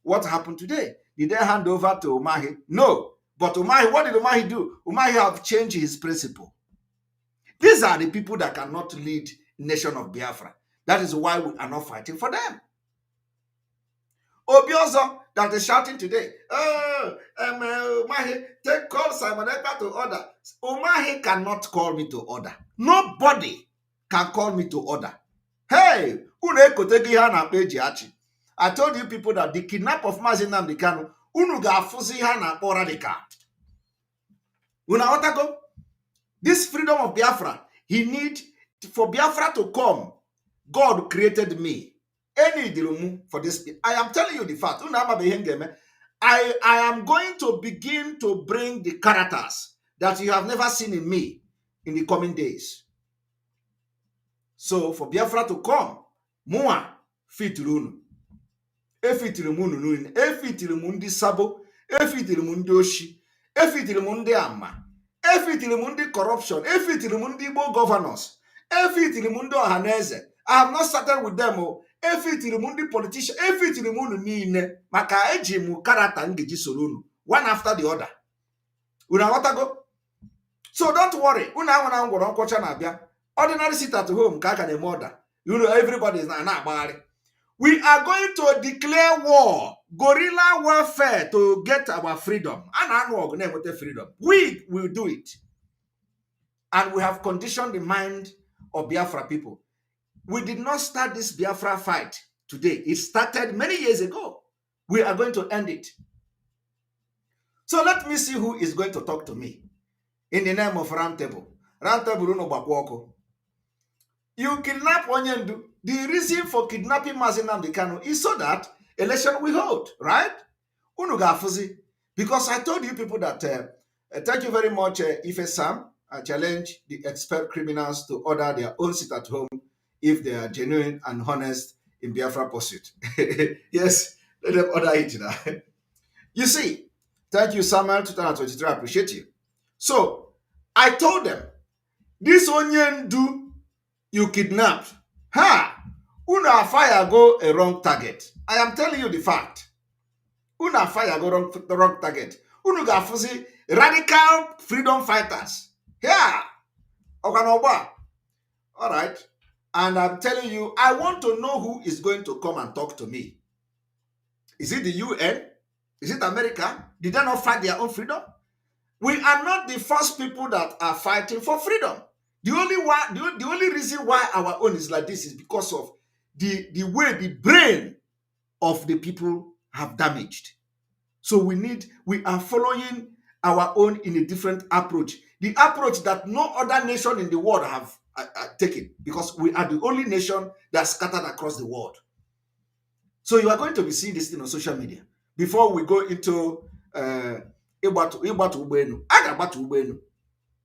what happened today? Did they hand over to Umahi? No. But Umahi, what did Umahi do? Umahi have changed his principle. These are the people that cannot lead nation of Biafra. That is why we are not fighting for them. Obiozo that is shouting today, Umahi, call Simon Ekpa to order. Umahi cannot call me to order. Nobody can call me to order. Hey, I told you people that the kidnap of Mazi Nnamdi Kanu, unu ga-afuzi ha na akpọ radical. Unaotago? This freedom of Biafra, he need for Biafra to come. God created me. Any dilumu for this. I am telling you the fact. I am going to begin to bring the characters that you have never seen in me in the coming days. So for Biafra to come, Mua fitrunu. Efitiri m unu niile, efitiri m ndị sabo, efitiri m ndị oshi, efitiri m ndị ama, efitiri m ndị corruption, efitiri m ndị Igbo governors, efitiri m ndị ọhaneze. I have not started with them. Efitiri m ndị politicians, efitiri m unu niile maka eji m character ngeji soro unu, one after the other. Unu aghọtago? So don't worry. Unu anwụna ngwọrọ nkwọcha na-abịa. Ordinary sit at home ka aka na-eme order. You know, everybody is not about it. We are going to declare war, guerrilla warfare to get our freedom. And I know we're going to get freedom. We will do it. And we have conditioned the mind of Biafra people. We did not start this Biafra fight today. It started many years ago. We are going to end it. So let me see who is going to talk to me in the name of Roundtable. Roundtable Uno Bakwoko. You kidnap Onyendu. The reason for kidnapping Mazi Nnamdi Kanu is so that election will hold, right? Unugafuzi. Because I told you people that, thank you very much, Ife Sam. I challenge the expert criminals to order their own seat at home if they are genuine and honest in Biafra pursuit. Yes, let them order it now. You see, thank you, Samuel 2023. I appreciate you. So I told them, this Onyendu you kidnapped, una fire go a wrong target. I am telling you the fact. Una fire go the wrong target. Unu gafuzi radical freedom fighters. Yeah. Okanoba. All right. And I'm telling you, I want to know who is going to come and talk to me. Is it the UN? Is it America? Did they not fight their own freedom? We are not the first people that are fighting for freedom. The only reason why our own is like this is because of the way the brain of the people have damaged. So we are following our own in a different approach. The approach that no other nation in the world have taken, because we are the only nation that's scattered across the world. So you are going to be seeing this thing on social media. Before we go into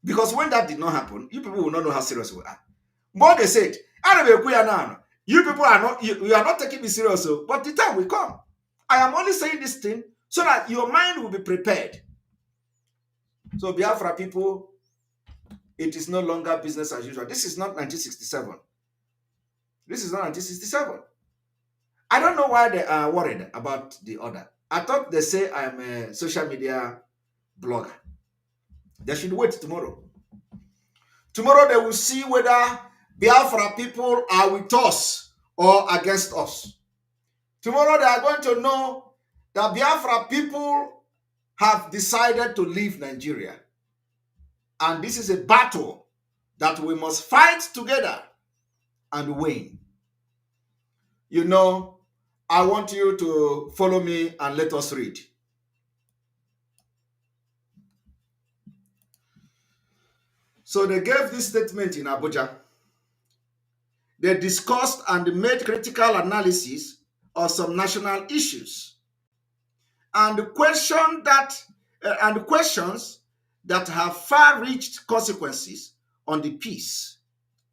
because when that did not happen, you people will not know how serious we are. But they said, you people are not, you are not taking me serious, but the time will come. I am only saying this thing so that your mind will be prepared. So Biafra people, it is no longer business as usual. This is not 1967. This is not 1967. I don't know why they are worried about the order. I thought they say I'm a social media blogger. They should wait tomorrow. Tomorrow they will see whether Biafra people are with us or against us. Tomorrow they are going to know that Biafra people have decided to leave Nigeria. And this is a battle that we must fight together and win. You know, I want you to follow me and let us read. So they gave this statement in Abuja. They discussed and made critical analysis of some national issues and questions that have far-reached consequences on the peace,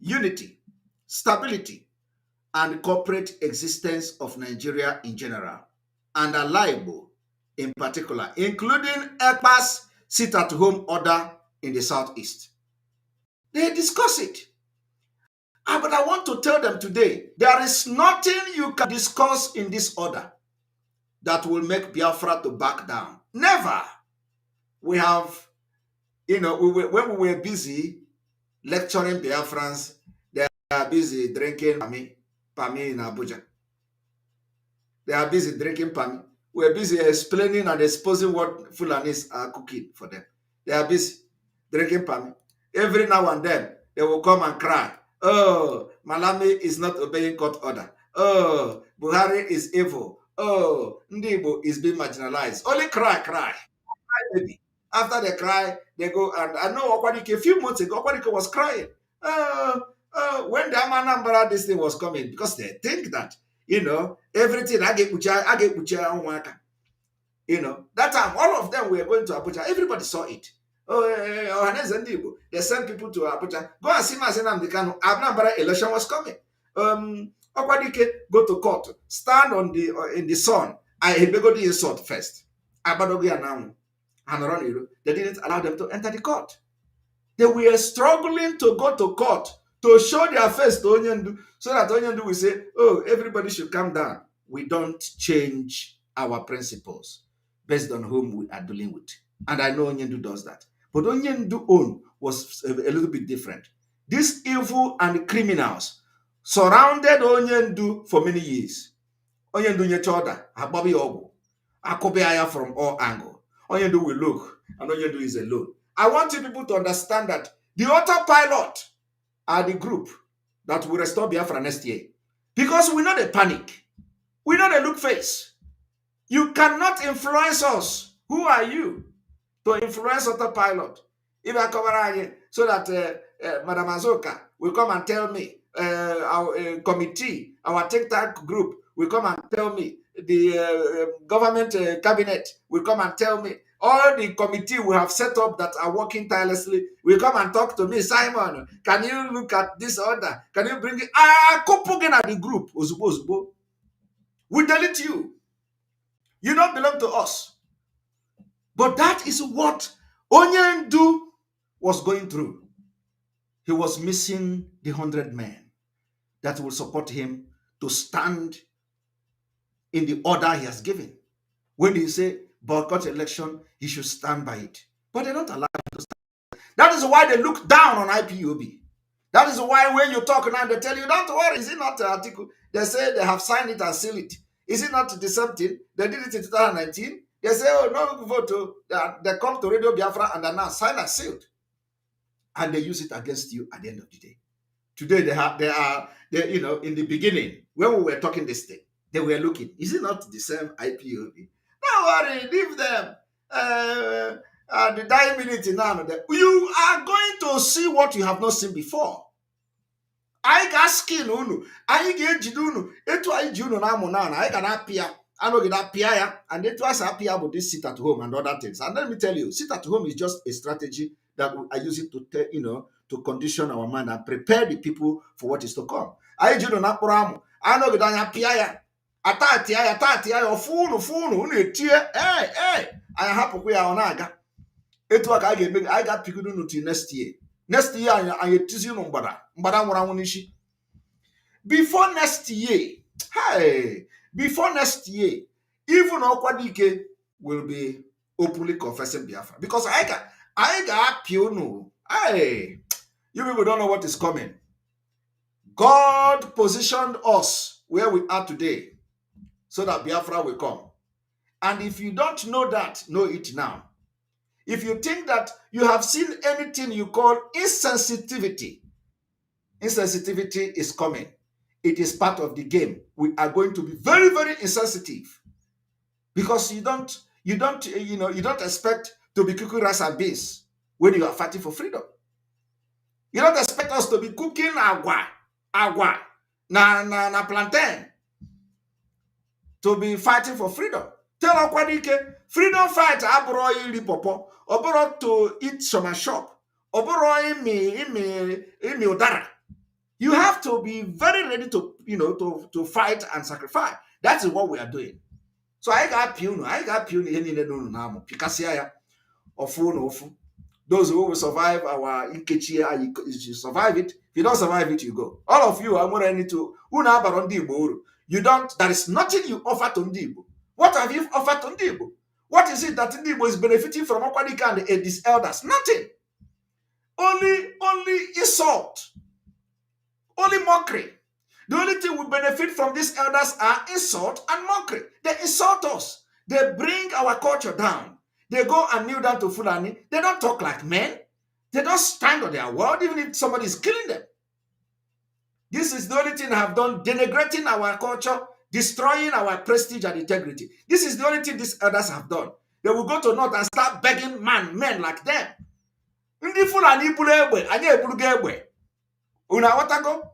unity, stability, and corporate existence of Nigeria in general, and Alaibo in particular, including Ekpa's sit-at-home order in the southeast. They discuss it. But I want to tell them today, there is nothing you can discuss in this order that will make Biafra to back down. Never. We have, when we were busy lecturing Biafrans, they are busy drinking Pami in Abuja. They are busy drinking Pami. We're busy explaining and exposing what Fulanis are cooking for them. They are busy drinking Pami. Every now and then, they will come and cry. Oh, Malami is not obeying court order. Oh, Buhari is evil. Oh, Ndibo is being marginalized. Only cry, baby. After they cry, they go, and I know Okwadike, a few months ago, Okwadike was crying. When the Amanambra, this thing was coming, because they think that, everything, I get Bucha, that time, all of them were going to Abuja. Everybody saw it. They sent people to Abuja. Go and see Mazi Nnamdi Kanu. Anambra election was coming. Okwadike go to court, stand in the sun. I go the insult first. They didn't allow them to enter the court. They were struggling to go to court to show their face to Onyendu, so that Onyendu will say, "Oh, everybody should calm down. We don't change our principles based on whom we are dealing with." And I know Onyendu does that. But Onyendu own was a little bit different. These evil and criminals surrounded Onyendu for many years. Onyendu nyechoda, Hababi Ogu, Akobeaya from all angles. Onyendu will look, and Onyendu is alone. I want you people to understand that the autopilot are the group that will restore Biafra next year. Because we know they panic. We know they look face. You cannot influence us. Who are you to influence autopilot? If I cover so that Madam Azoka will come and tell me, our committee, our TikTok group will come and tell me, the government cabinet will come and tell me, all the committee we have set up that are working tirelessly will come and talk to me. Simon, can you look at this order? Can you bring it? Again at the group. We delete you. You don't belong to us. But that is what Onyendu was going through. He was missing the 100 men that will support him to stand in the order he has given. When he say boycott election, he should stand by it. But they don't allow him to stand. That is why they look down on IPOB. That is why when you talk now, they tell you, don't worry, is it not an article? They say they have signed it and sealed it. Is it not the same thing? They did it in 2019. They say, oh, no vote. They come to Radio Biafra and announce, signed and sealed. And they use it against you at the end of the day. Today, they in the beginning, when we were talking this thing, they were looking, is it not the same IPOB? Don't worry, leave them. The dying minute now, you are going to see what you have not seen before. I got skin unu. I get unu. Etu I juno na monana. I can appear. I know get appear, and it was appear about this sit at home and other things. And let me tell you, sit at home is just a strategy that I use it to to condition our mind and prepare the people for what is to come. I juno na program. I know get appear. Atati ofunu unu etie. Hey. I happen we are on aga. Etu aka I got picked unu to next year. Next year, I tease you before next year, before next year, even Okwadike will be openly confessing Biafra. Because I got Piono. Hey, you people don't know what is coming. God positioned us where we are today so that Biafra will come. And if you don't know that, know it now. If you think that you have seen anything you call insensitivity is coming. It is part of the game. We are going to be very, very insensitive because you don't expect to be cooking rice and beans when you are fighting for freedom. You don't expect us to be cooking agua, na plantain to be fighting for freedom. Tell Okwadike, freedom fight aburo iri popo, oboro to eat some shop, oboro imi udara. You have to be very ready to to fight and sacrifice. That is what we are doing. So I got Punu namu Pikasia ofu. Those who will survive our Inkechi, you survive it. If you don't survive it, you go. All of you are more ready to you don't, there is nothing you offer to Ndibo. What have you offered to Ndibo? What is it that Ndibo is benefiting from Okwadika and these elders? Nothing. Only insult. Only mockery. The only thing we benefit from these elders are insult and mockery. They insult us. They bring our culture down. They go and kneel down to Fulani. They don't talk like men. They don't stand on their word, even if somebody is killing them. This is the only thing I have done, denigrating our culture, destroying our prestige and integrity. This is the only thing these elders have done. They will go to North and start begging men like them. Ndị Fulani bulu egbe, anyị ebulugo egbe. Una watago?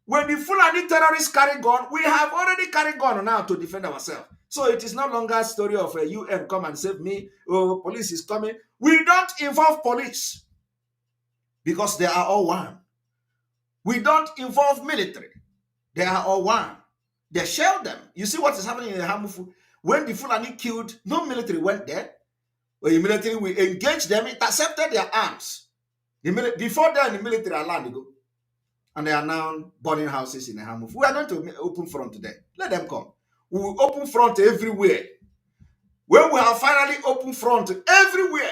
When the Fulani terrorists carry gun, we have already carried gun now to defend ourselves. So it is no longer a story of a UN come and save me. Oh, police is coming. We don't involve police because they are all one. We don't involve military. They are all one. They shell them. You see what is happening in Hamufu? When the Fulani killed, no military went there. When the military, we engaged them, intercepted their arms. Before then, the military allowed to go. And they are now burning houses in the Hamufu. We are going to open front today. Let them come. We will open front everywhere. When we have finally opened front everywhere,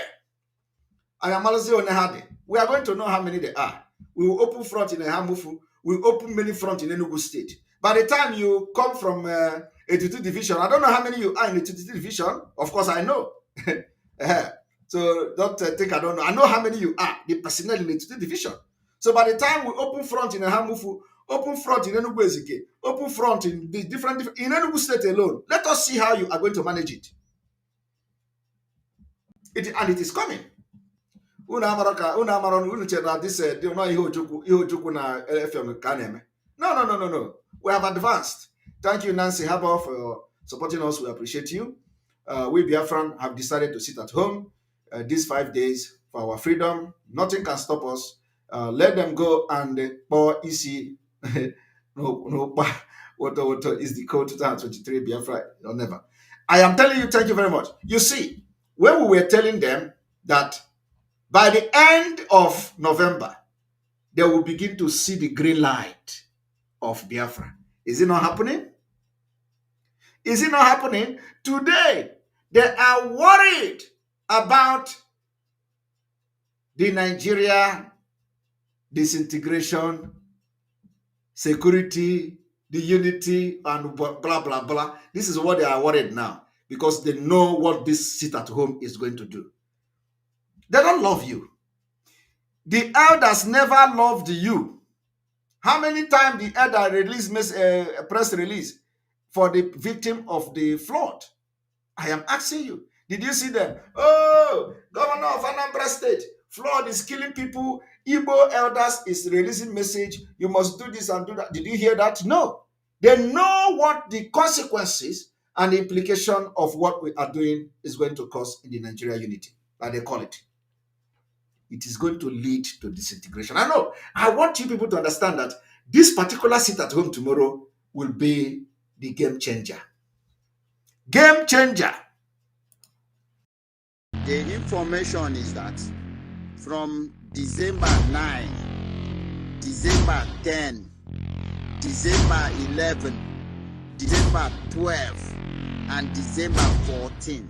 I am Malazi Onehade. We are going to know how many there are. We will open front in the Hamufu. we open many fronts in Enugu State. By the time you come from 82 Division, I don't know how many you are in 82 Division. Of course, I know. So don't think I don't know. I know how many you are, the personnel in 82 Division. So by the time we open front in Ahamufu, open front in Enugu Ezike, open front in the different in Enugu State alone, let us see how you are going to manage it. And it is coming. No. We have advanced. Thank you, Nancy Harbour, for supporting us. We appreciate you. We Biafran have decided to sit at home these 5 days for our freedom. Nothing can stop us. Let them go and easy. What is the code 2023 Biafra or never? I am telling you, thank you very much. You see, when we were telling them that by the end of November, they will begin to see the green light of Biafra. Is it not happening? Is it not happening? Today, they are worried about the Nigeria disintegration, security, the unity, and blah, blah, blah. This is what they are worried now because they know what this sit at home is going to do. They don't love you. The elders never loved you. How many times the elder released press release for the victim of the flood? I am asking you. Did you see them? Oh, governor of Anambra State, flood is killing people. Igbo elders is releasing message. You must do this and do that. Did you hear that? No. They know what the consequences and the implication of what we are doing is going to cause in the Nigeria unity, like they call it. It is going to lead to disintegration. I know. I want you people to understand that this particular sit at home tomorrow will be the game changer. Game changer. The information is that from December 9, December 10, December 11, December 12, and December 14,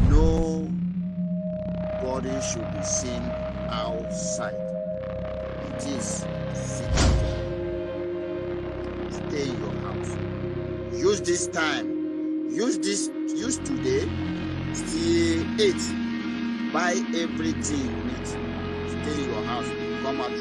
nobody should be seen outside. It is stay in your house. Use this time. Use today. Still 8. Buy everything you need. Stay in your house. Come out.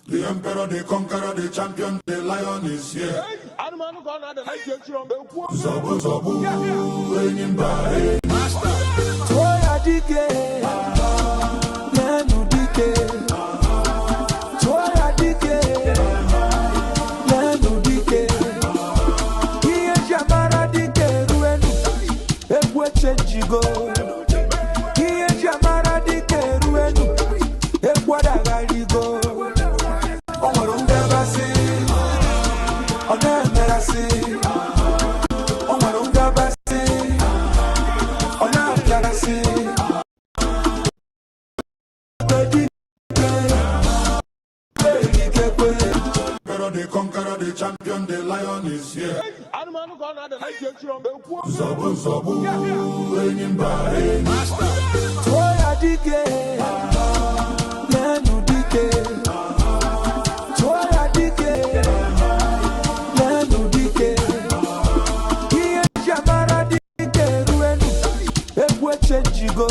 The emperor, the conqueror, the champion, the lion is here. Zabu, zabu, reigning by master. Toya dike, nenu dike. Toya dike, nenu dike. Iye jamara dike ruenu, ebwe chenjigo. Iye jamara dike ruenu, ebwe dagarigo. The conqueror, the champion, the lion is here. Zabu, zabu, reigning by master. Toya dike, nenu dike. Toya dike, nenu dike. Iye jamara dike ruenu, ebwe chenjigo.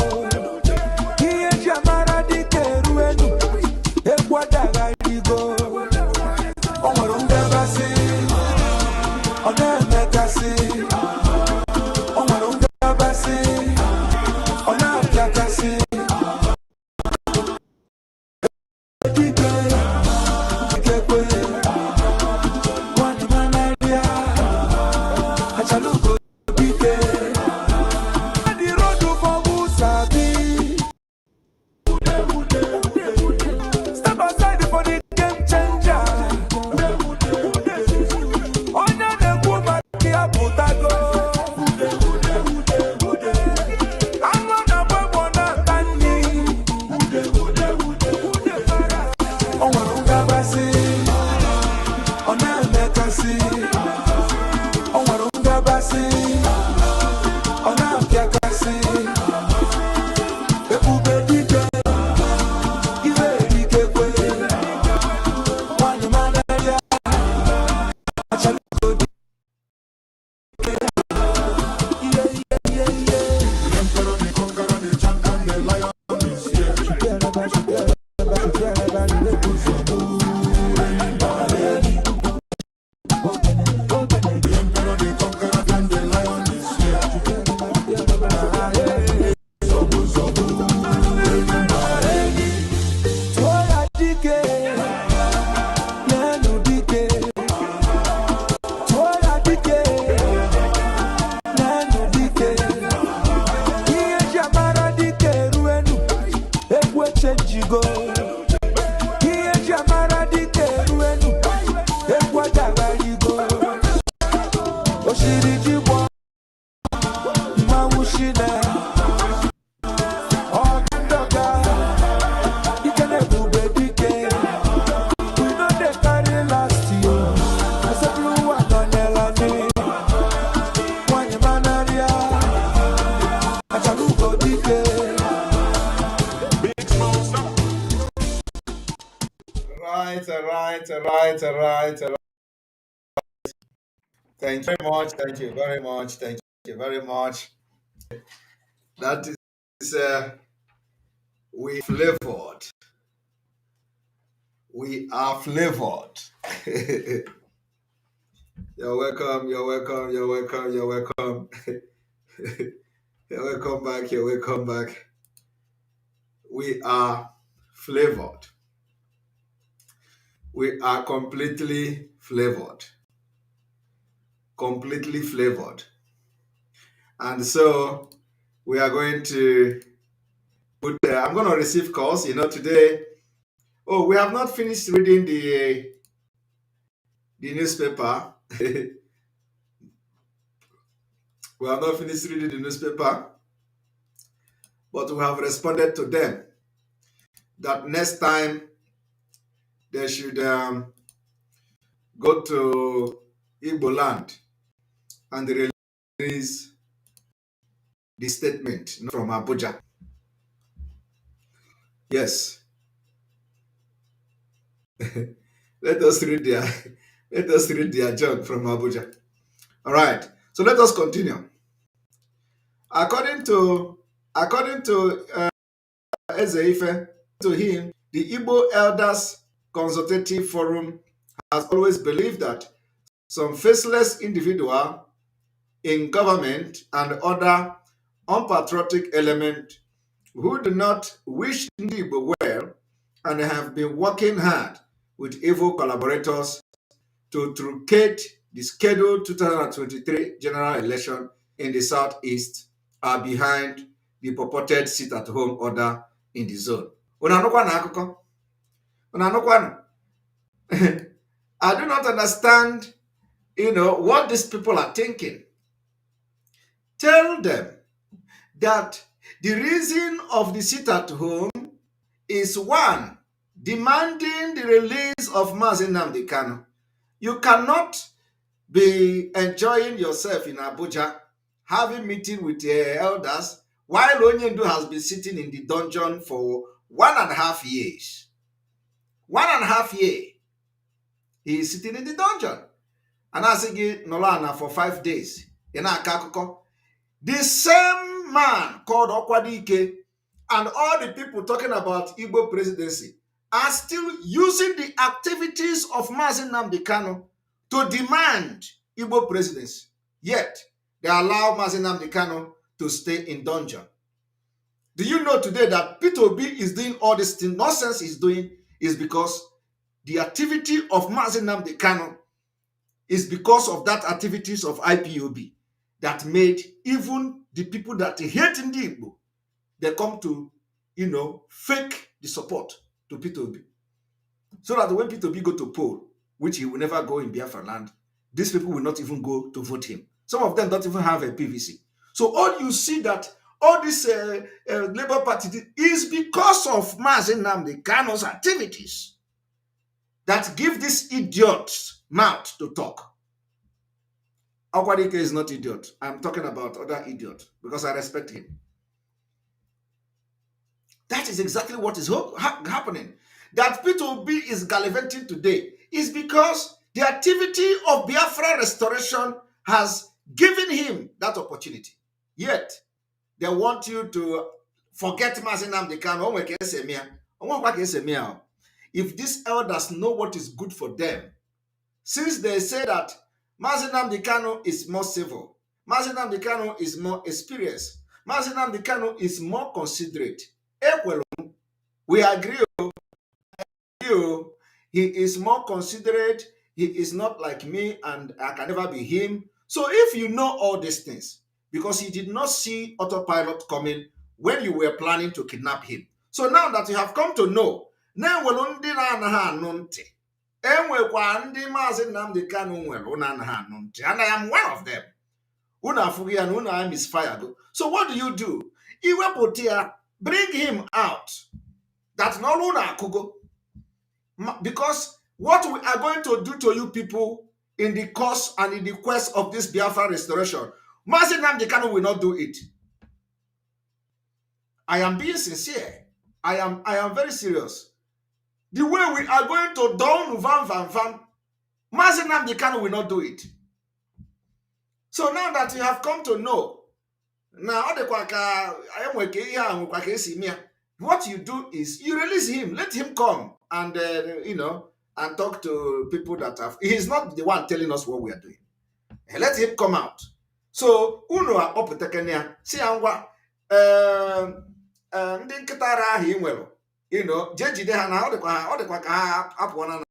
Iye jamara dike ruenu, ebwe dagarigo. Ona change you go. Here Jamara di Teruenu, Ekpa Tagari go. Oshiri Jibo, Mawushine, Ogandoga, Ikene Bubedike. We know they carry last year. I said you want on Elani, one Manaria, Achalugo Dike. Right. Thank you very much. Thank you very much. Thank you very much. That is, we flavored. We are flavored. You're welcome. You're welcome. You're welcome. You're welcome. You're welcome back. You're welcome back. We are flavored. We are completely flavored. Completely flavored. And so we are going to put, I'm going to receive calls, today. Oh, we have not finished reading the newspaper. We have not finished reading the newspaper, but we have responded to them that next time they should go to Igbo land and release the statement from Abuja. Yes. Let us read their junk from Abuja. All right. So let us continue. According to Ezeife, to him, the Igbo Elders Consultative Forum has always believed that some faceless individual in government and other unpatriotic elements who do not wish the Igbo well and have been working hard with evil collaborators to truncate the scheduled 2023 general election in the southeast are behind the purported sit-at-home order in the zone. I do not understand, what these people are thinking. Tell them that the reason of the sit-at-home is one, demanding the release of Mazi Nnamdi Kanu. You cannot be enjoying yourself in Abuja, having meeting with elders, while Onyendu has been sitting in the dungeon for 1.5 years. 1.5 years. He is sitting in the dungeon. And I say, Nolana for 5 days. The same man called Okwadike and all the people talking about Igbo presidency are still using the activities of Mazi Nnamdi Kanu to demand Igbo presidency. Yet, they allow Mazi Nnamdi Kanu to stay in dungeon. Do you know today that Peter Obi is doing all this thing? Nonsense he's doing is because the activity of Mazi Nnamdi Kanu is because of that activities of IPOB that made even the people that hate Igbo, they come to, fake the support to Peter Obi. So that when Peter Obi go to poll, which he will never go in Biafra land, these people will not even go to vote him. Some of them don't even have a PVC. So all you see that all this Labour Party is because of Mazi Nnamdi Kanu's activities that give this idiot's mouth to talk. Okwadike is not idiot. I'm talking about other idiot because I respect him. That is exactly what is happening. That Peter Obi is gallivanting today is because the activity of Biafra restoration has given him that opportunity. Yet, they want you to forget Mazi Nnamdi Kanu. If these elders know what is good for them, since they say that Mazi Nnamdi Kanu is more civil, Mazi Nnamdi Kanu is more experienced, Mazi Nnamdi Kanu is more considerate, we agree. He is more considerate. He is not like me, and I can never be him. So if you know all these things, because he did not see autopilot coming when you were planning to kidnap him. So now that you have come to know, now will ndị na-anaghị anụ ntị. Enwekwa ndị Maazị Nnamdi Kanu nwere ụna anaghị anụ ntị, and I am one of them. Una afugi and una misfired. So what do? Iwepụta ya, bring him out. That no una kugo. Because what we are going to do to you people in the course and in the quest of this Biafra restoration, Maazị Nnamdi Kanu will not do it. I am being sincere. I am very serious. The way we are going to down van, Maazị Nnamdi Kanu will not do it. So now that you have come to know, now what you do is you release him, let him come and and talk to people that have. He's not the one telling us what we are doing. Let him come out. So uno are up tekenia. See angwa ndị nkịta ara ahụ ị nwere, jee jide ha na ọ dịkwa ka ha apụọ na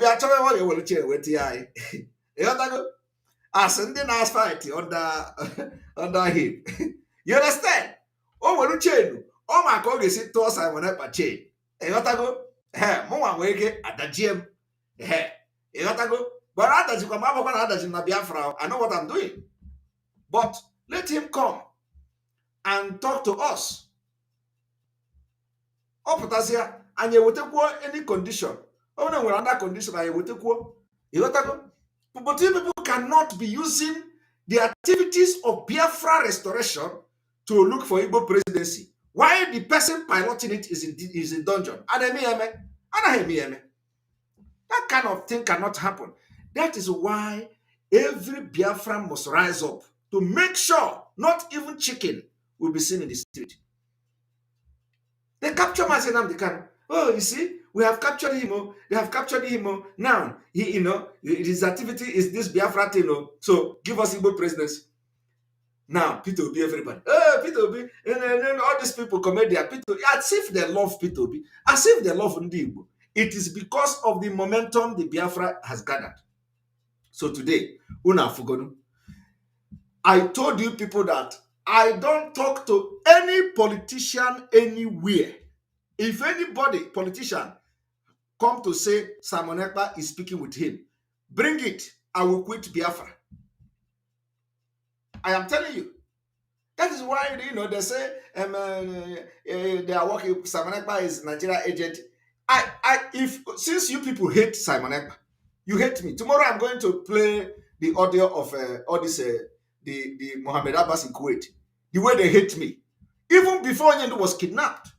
bịa chọrọ ọ ga-ewere chi eweta ya anyị. Ịghọtago? As ndị na-fight under him. You understand? O nwere chain, ọ ma ka ọ ga-esi tụọ Simon Ekpa chain. Ịghọtago? Mụnwa nwere ike adajie m. Ịghọtago? But adajikwa m agbakwa na adaji na Biafra. I know what I'm doing. But let him come and talk to us. Oputazia, and you will take any condition. Oh no, we're under condition, I will take one. But people cannot be using the activities of Biafra restoration to look for Igbo presidency. Why the person piloting it is in dungeon? That kind of thing cannot happen. That is why every Biafra must rise up to make sure not even chicken will be seen in the street. They capture Maazị Nnamdi Kanu. Oh, you see, we have captured him. Oh, they have captured him. Oh. Now, his activity is this Biafra thing. Oh. So give us Igbo presidency. Now, Peter Obi, everybody. Oh, Peter Obi, and all these people comedian. Peter, as if they love Peter Obi, as if they love Ndi Igbo. It is because of the momentum the Biafra has gathered. So today, Una Fugodu, I told you people that I don't talk to any politician anywhere. If anybody, politician, come to say Simon Ekpa is speaking with him, bring it. I will quit Biafra. I am telling you. That is why, they say they are working. Simon Ekpa is Nigeria agent. Since you people hate Simon Ekpa, you hate me. Tomorrow I'm going to play the audio of all this, the Mohammed Abbas in Kuwait. The way they hate me. Even before Nyendu was kidnapped.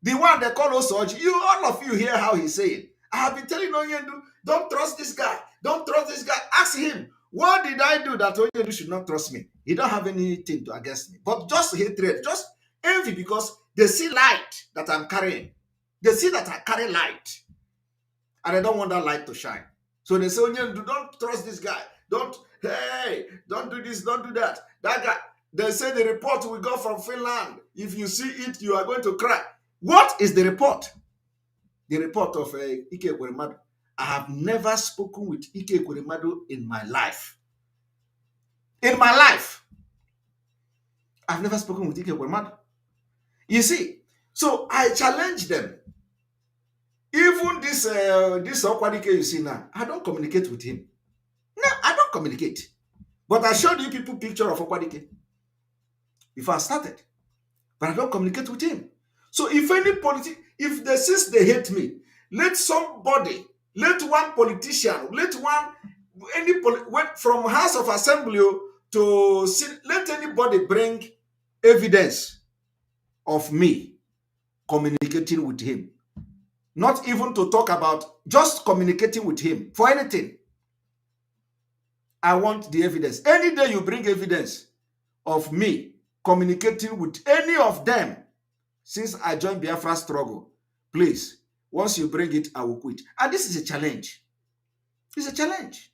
The one they call Osoji, all of you hear how he's saying. I have been telling Onyendu, don't trust this guy. Don't trust this guy. Ask him, what did I do that Onyendu should not trust me? He don't have anything against me. But just hatred, just envy, because they see light that I'm carrying. They see that I carry light. And I don't want that light to shine. So they say, Onyendu, don't trust this guy. Don't do this, don't do that. That guy. They say the report we got from Finland. If you see it, you are going to cry. What is the report? The report of Ike Ekweremadu. I have never spoken with Ike Ekweremadu in my life. In my life. I've never spoken with Ike Ekweremadu. You see, so I challenge them. Even this Okwadike you see now, I don't communicate with him. No, I don't communicate. But I showed you people picture of Okwadike before I started. But I don't communicate with him. So if if since they hate me, let one politician, from House of Assembly let anybody bring evidence of me communicating with him. Not even to talk about, just communicating with him for anything. I want the evidence. Any day you bring evidence of me communicating with any of them since I joined Biafra struggle, please, once you bring it, I will quit. And this is a challenge. It's a challenge.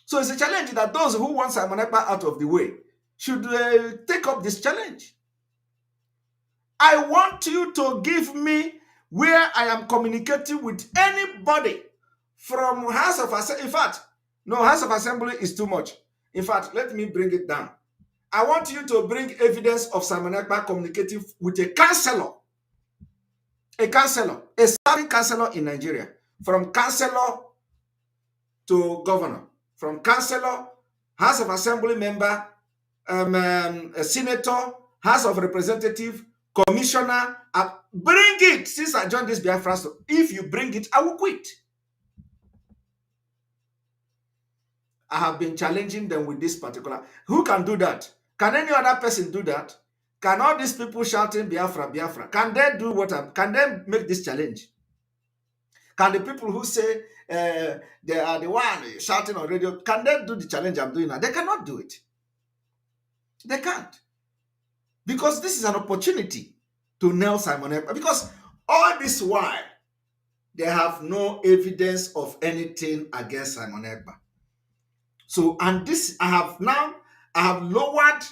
So it's a challenge that those who want Simon Ekpa out of the way should take up this challenge. I want you to give me where I am communicating with anybody from House of Assembly. In fact, no, House of Assembly is too much. In fact, let me bring it down. I want you to bring evidence of Simon Ekpa communicating with a councillor, a serving councillor in Nigeria, from councillor to governor, from councillor, House of Assembly member, a senator, House of Representative, commissioner. Bring it. Since I joined this Biafra, so if you bring it, I will quit. I have been challenging them with this particular. Who can do that? Can any other person do that? Can all these people shouting Biafra, Biafra, can they do what? Can they make this challenge? Can the people who say they are the one shouting on radio, can they do the challenge I'm doing now? They cannot do it. They can't. Because this is an opportunity to nail Simon Ekpa. Because all this while, they have no evidence of anything against Simon Ekpa. So, and this, I have lowered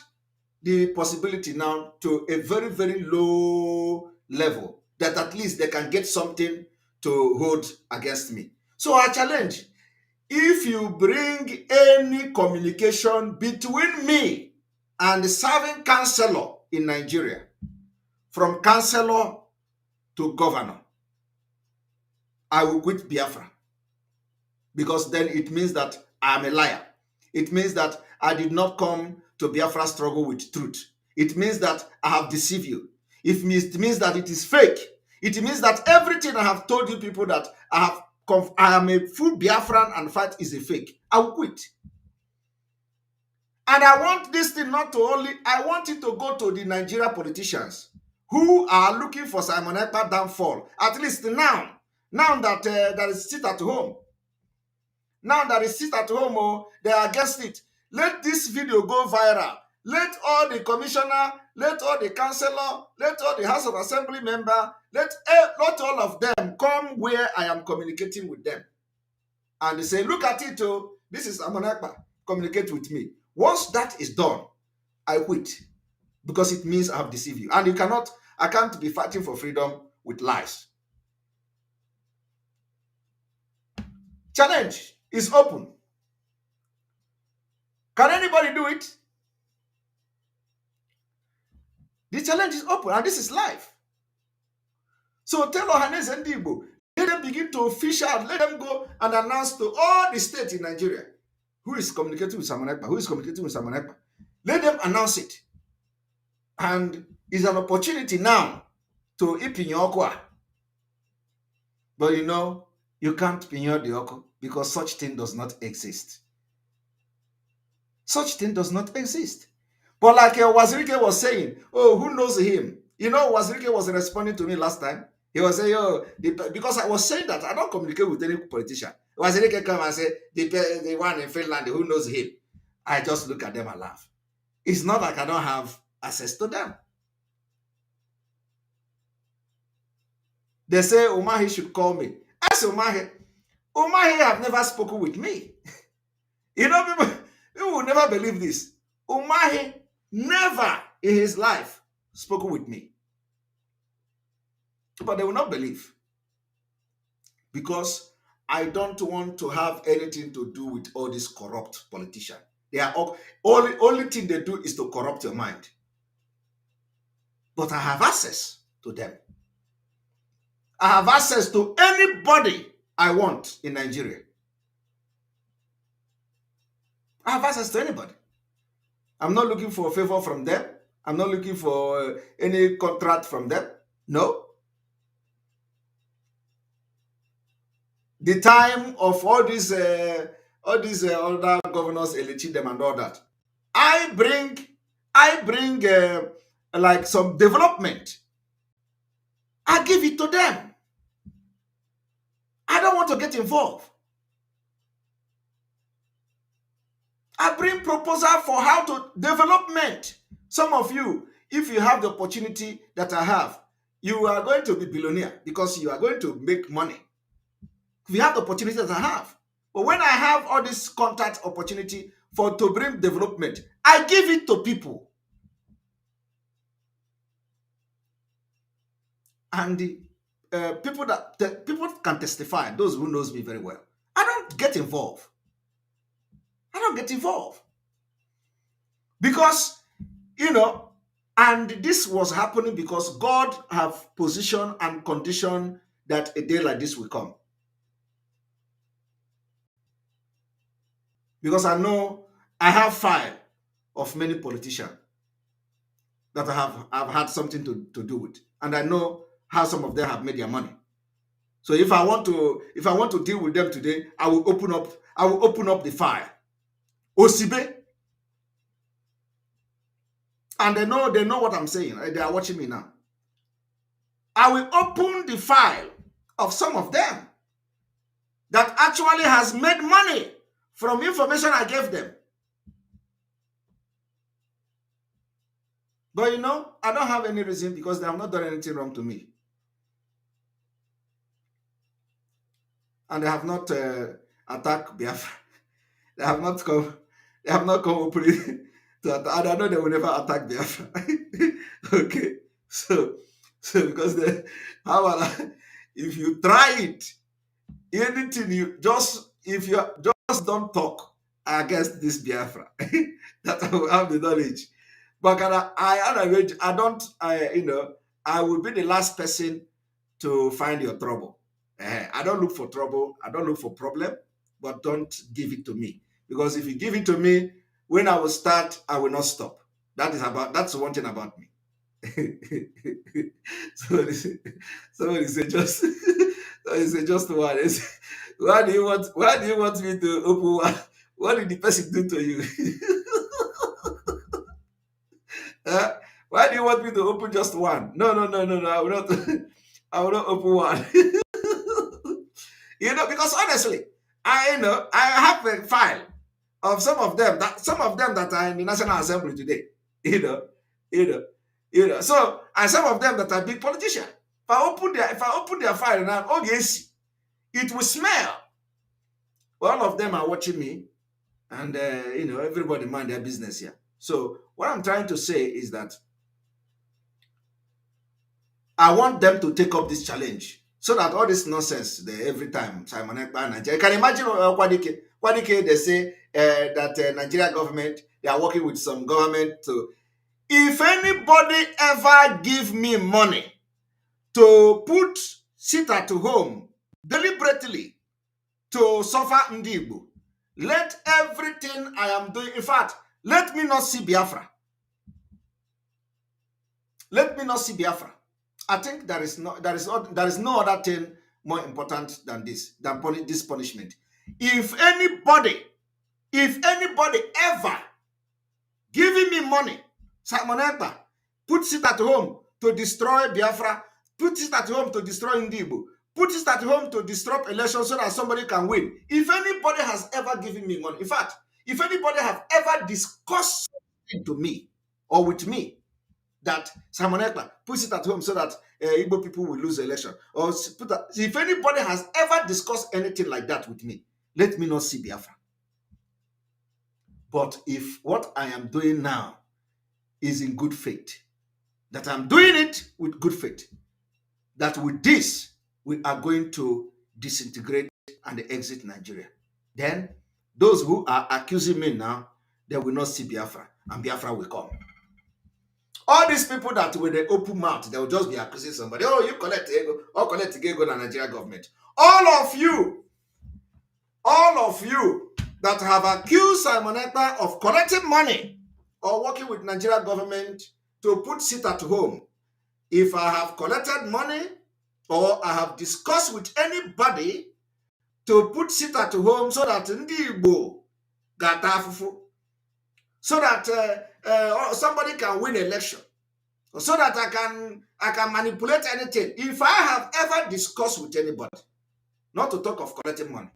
the possibility now to a very, very low level that at least they can get something to hold against me. So I challenge, if you bring any communication between me and the serving councillor in Nigeria, from councillor to governor, I will quit Biafra. Because then it means that I am a liar. It means that I did not come to Biafra struggle with truth. It means that I have deceived you. It means that it is fake. It means that everything I have told you people that I am a full Biafran and fight is a fake. I will quit. And I want this thing not to only, I want it to go to the Nigeria politicians who are looking for Simon Ekpa downfall. At least now that there is sit at home. Now that is sit at home, oh, they are against it. Let this video go viral. Let all the commissioner, let all the councillor, let all the House of Assembly member, let all of them come where I am communicating with them. And they say, look at it, oh, this is Simon Ekpa, communicate with me. Once that is done, I quit. Because it means I have deceived you. And I can't be fighting for freedom with lies. Challenge is open. Can anybody do it? The challenge is open, and this is live. So tell Ohanes and Igbo, let them begin to fish out, let them go and announce to all the states in Nigeria who is communicating with Simon Ekpa, who is communicating with Simon Ekpa. Let them announce it. And it's an opportunity now to Ipinyokwa. But you can't pinyo the oko because such thing does not exist. Such thing does not exist. But like Wazirike was saying, oh, who knows him? Wazirike was responding to me last time. He was saying, oh, because I was saying that I don't communicate with any politician. Wazirike come and say, the one in Finland, who knows him? I just look at them and laugh. It's not like I don't have access to them. They say Umahi should call me. I say Umahi have never spoken with me. People will never believe this. Umahi never in his life spoken with me. But they will not believe. Because I don't want to have anything to do with all these corrupt politicians. They are only thing they do is to corrupt your mind. But I have access to them. I have access to anybody I want in Nigeria. I have access to anybody. I'm not looking for a favor from them. I'm not looking for any contract from them. No. The time of all these other governors electing them and all that, I bring like some development. I give it to them. I don't want to get involved. I bring proposal for how to development. Some of you, if you have the opportunity that I have, you are going to be billionaire because you are going to make money. If you have the opportunity that I have. But when I have all this contact opportunity to bring development, I give it to people. And the people can testify, those who knows me very well. I don't get involved. Because You know, and this was happening because God have positioned and conditioned that a day like this will come. Because I know I have file of many politicians that I've had something to do with. And I know how some of them have made their money. So if I want to deal with them today, I will open up the file. Osibe. And they know what I'm saying. They are watching me now. I will open the file of some of them that actually has made money from information I gave them. But you know, I don't have any reason because they have not done anything wrong to me. And they have not attacked Biafra. They have not come openly to attack. And I know they will never attack Biafra. Okay. So because how about if you try it, anything if you just don't talk against this Biafra, that I will have the knowledge. But I will be the last person to find your trouble. I don't look for trouble. I don't look for problem, but don't give it to me. Because if you give it to me, when I will start, I will not stop. That's one thing about me. Somebody say just one. Why do you want me to open one? What did the person do to you? Why do you want me to open just one? No. I will not. I will not open one. Because honestly, I have a file of some of them that are in the National Assembly today. So, and some of them that are big politicians. If I open their file now, oh yes, it will smell. All of them are watching me, and everybody mind their business here. So what I'm trying to say is that I want them to take up this challenge so that all this nonsense every time Simon Ekpa Nigeria. You can imagine Kwadike they say that Nigeria government, they are working with some government to. If anybody ever give me money to sit at home deliberately to suffer Ndi Igbo, let everything I am doing, in fact, let me not see Biafra. Let me not see Biafra. I think there is no other thing more important than this punishment. If anybody ever giving me money, Simon Ekpa, put it at home to destroy Biafra, put it at home to destroy Ndi Igbo, put it at home to disrupt elections so that somebody can win. If anybody has ever given me money, in fact, if anybody have ever discussed something to me or with me, that Simon Ekpa puts it at home so that Igbo people will lose the election, or if anybody has ever discussed anything like that with me, let me not see Biafra. But if what I am doing now is in good faith, that I'm doing it with good faith, that with this we are going to disintegrate and exit Nigeria, then those who are accusing me now, they will not see Biafra, and Biafra will come. All these people that with the open mouth, they will just be accusing somebody. Oh, you collect ego, or collect ego in the Nigeria government. All of you that have accused Simon Ekpa of collecting money or working with Nigeria government to put sit at home. If I have collected money or I have discussed with anybody to put sit at home so that Ndi Igbo gatafufu, so that somebody can win election, so that I can manipulate anything. If I have ever discussed with anybody, not to talk of collecting money,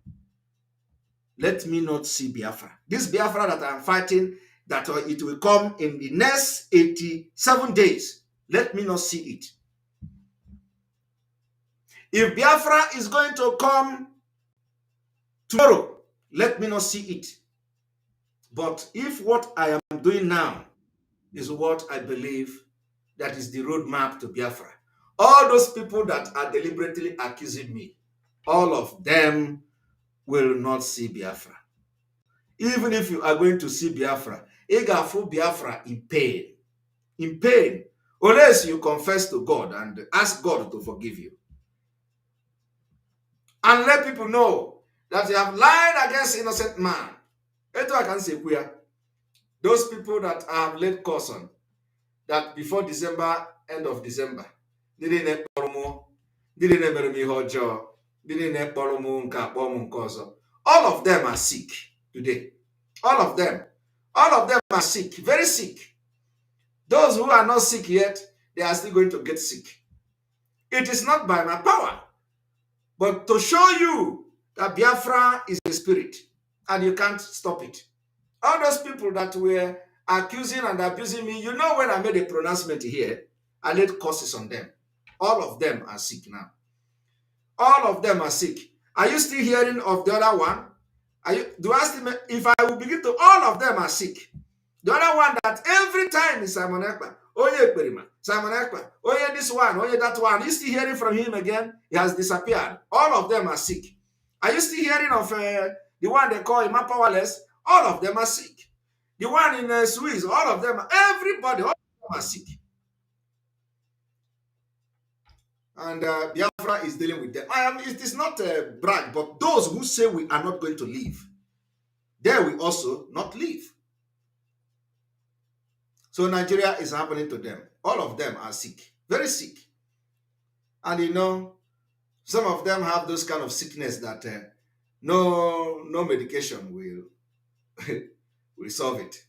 let me not see Biafra. This Biafra that I'm fighting, that it will come in the next 87 days. Let me not see it. If Biafra is going to come tomorrow, let me not see it. But if what I am doing now is what I believe that is the roadmap to Biafra, all those people that are deliberately accusing me, all of them will not see Biafra. Even if you are going to see Biafra, Igafu Biafra in pain. in pain, unless you confess to God and ask God to forgive you. And let people know that you have lied against innocent man. I can say, those people that I have laid curse on, that before December, end of December, didn't all of them are sick today. All of them are sick, very sick. Those who are not sick yet, they are still going to get sick. It is not by my power, but to show you that Biafra is a spirit and you can't stop it. All those people that were accusing and abusing me, you know, when I made a pronouncement here, I laid curses on them. All of them are sick now. All of them are sick. Are you still hearing of the other one? If I will begin to, all of them are sick. The other one that every time is Simon Ekpa. Oh yeah, Perima. Simon Ekpa. Oh yeah, this one. Oh yeah, that one. You still hearing from him again? He has disappeared. All of them are sick. Are you still hearing of the one they call Ima Powerless? All of them are sick. The one in Swiss, all of them, everybody, all of them are sick. And Biafra is dealing with them. It is not a brag, but those who say we are not going to leave, they will also not leave. So Nigeria is happening to them. All of them are sick, very sick. And you know, some of them have those kind of sickness that no medication will solve it.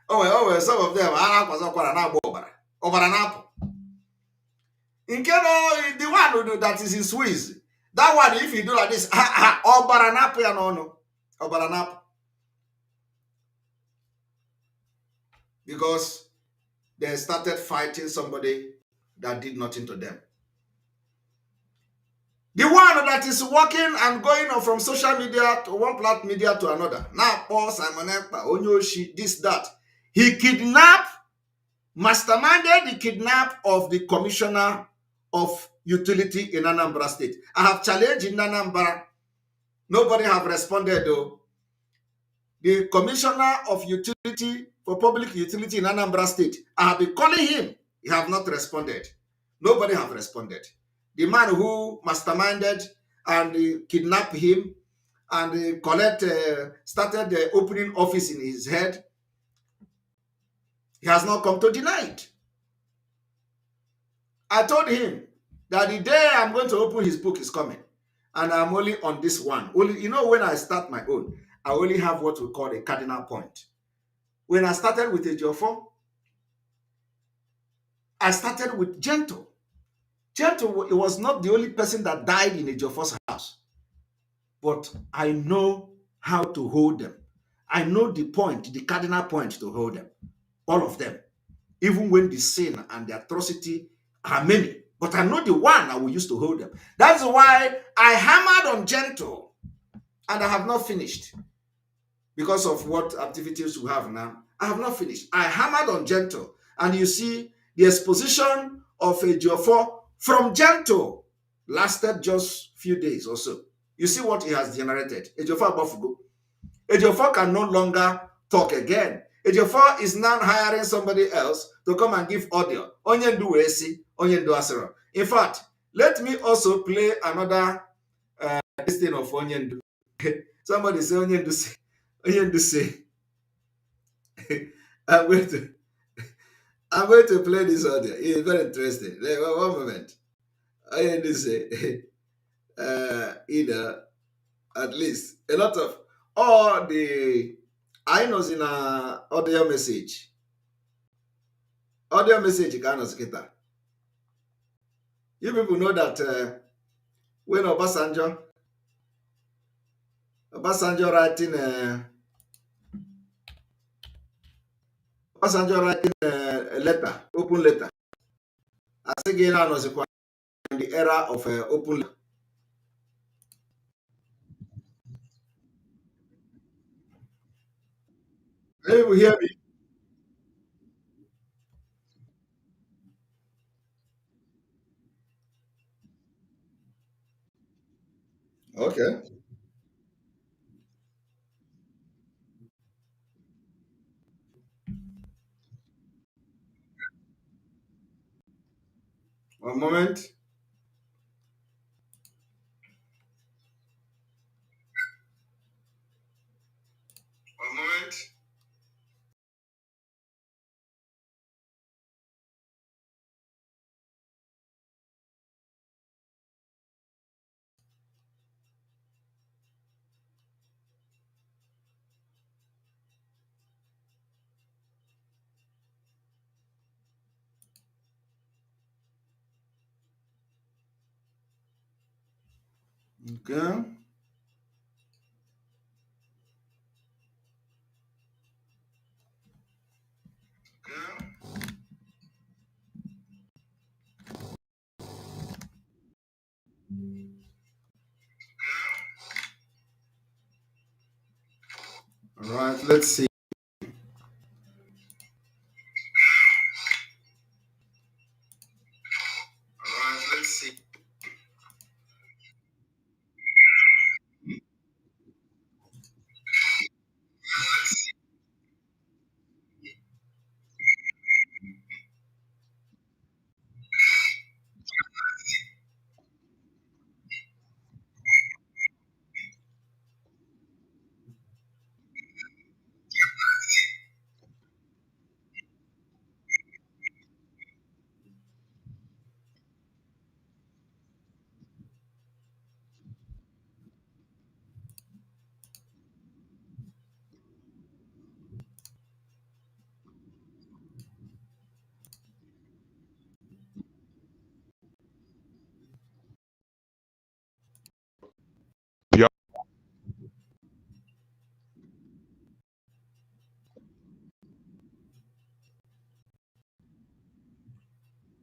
well, some of them are the one that is in Swiss, that one, if you do like this, because they started fighting somebody that did nothing to them. The one that is working and going on from social media to one platform media to another. Now, Paul Simon Ekpa, Onyoshi, this, that. He kidnapped, masterminded the kidnap of the commissioner of utility in Anambra State. I have challenged in Anambra. Nobody have responded though. The commissioner of utility for public utility in Anambra State, I have been calling him. He have not responded. Nobody have responded. The man who masterminded and kidnapped him and started the opening office in his head, he has not come to deny it. I told him that the day I'm going to open his book is coming, and I'm only on this one. Only, you know, when I start my own, I only have what we call a cardinal point. When I started with Ejiofor, I started with Gentle. Gentle, it was not the only person that died in Ejiofor's house, but I know how to hold them. I know the point, the cardinal point to hold them, all of them, even when the sin and the atrocity are many. But I know the one I will use to hold them. That's why I hammered on Gentle, and I have not finished because of what activities we have now. I have not finished. I hammered on Gentle, and you see the exposition of Ejiofor from Gentle lasted just a few days or so. You see what he has generated. Ejiofor can no longer talk again. Ejiofor is now hiring somebody else to come and give audio. In fact, let me also play another this thing of Onyendu. Somebody say Onyendu say. Onyendu say. I'm going to play this audio. It's very interesting. One moment. Onyendu say, at least a lot of all the I know in a audio message. Audio message kind of skitter. You people know that when Obasanjo writing a letter, open letter. I say again, I was in the era of open letter. You hear me? Okay. One moment. One moment. Okay. All right, let's see. All right, let's see.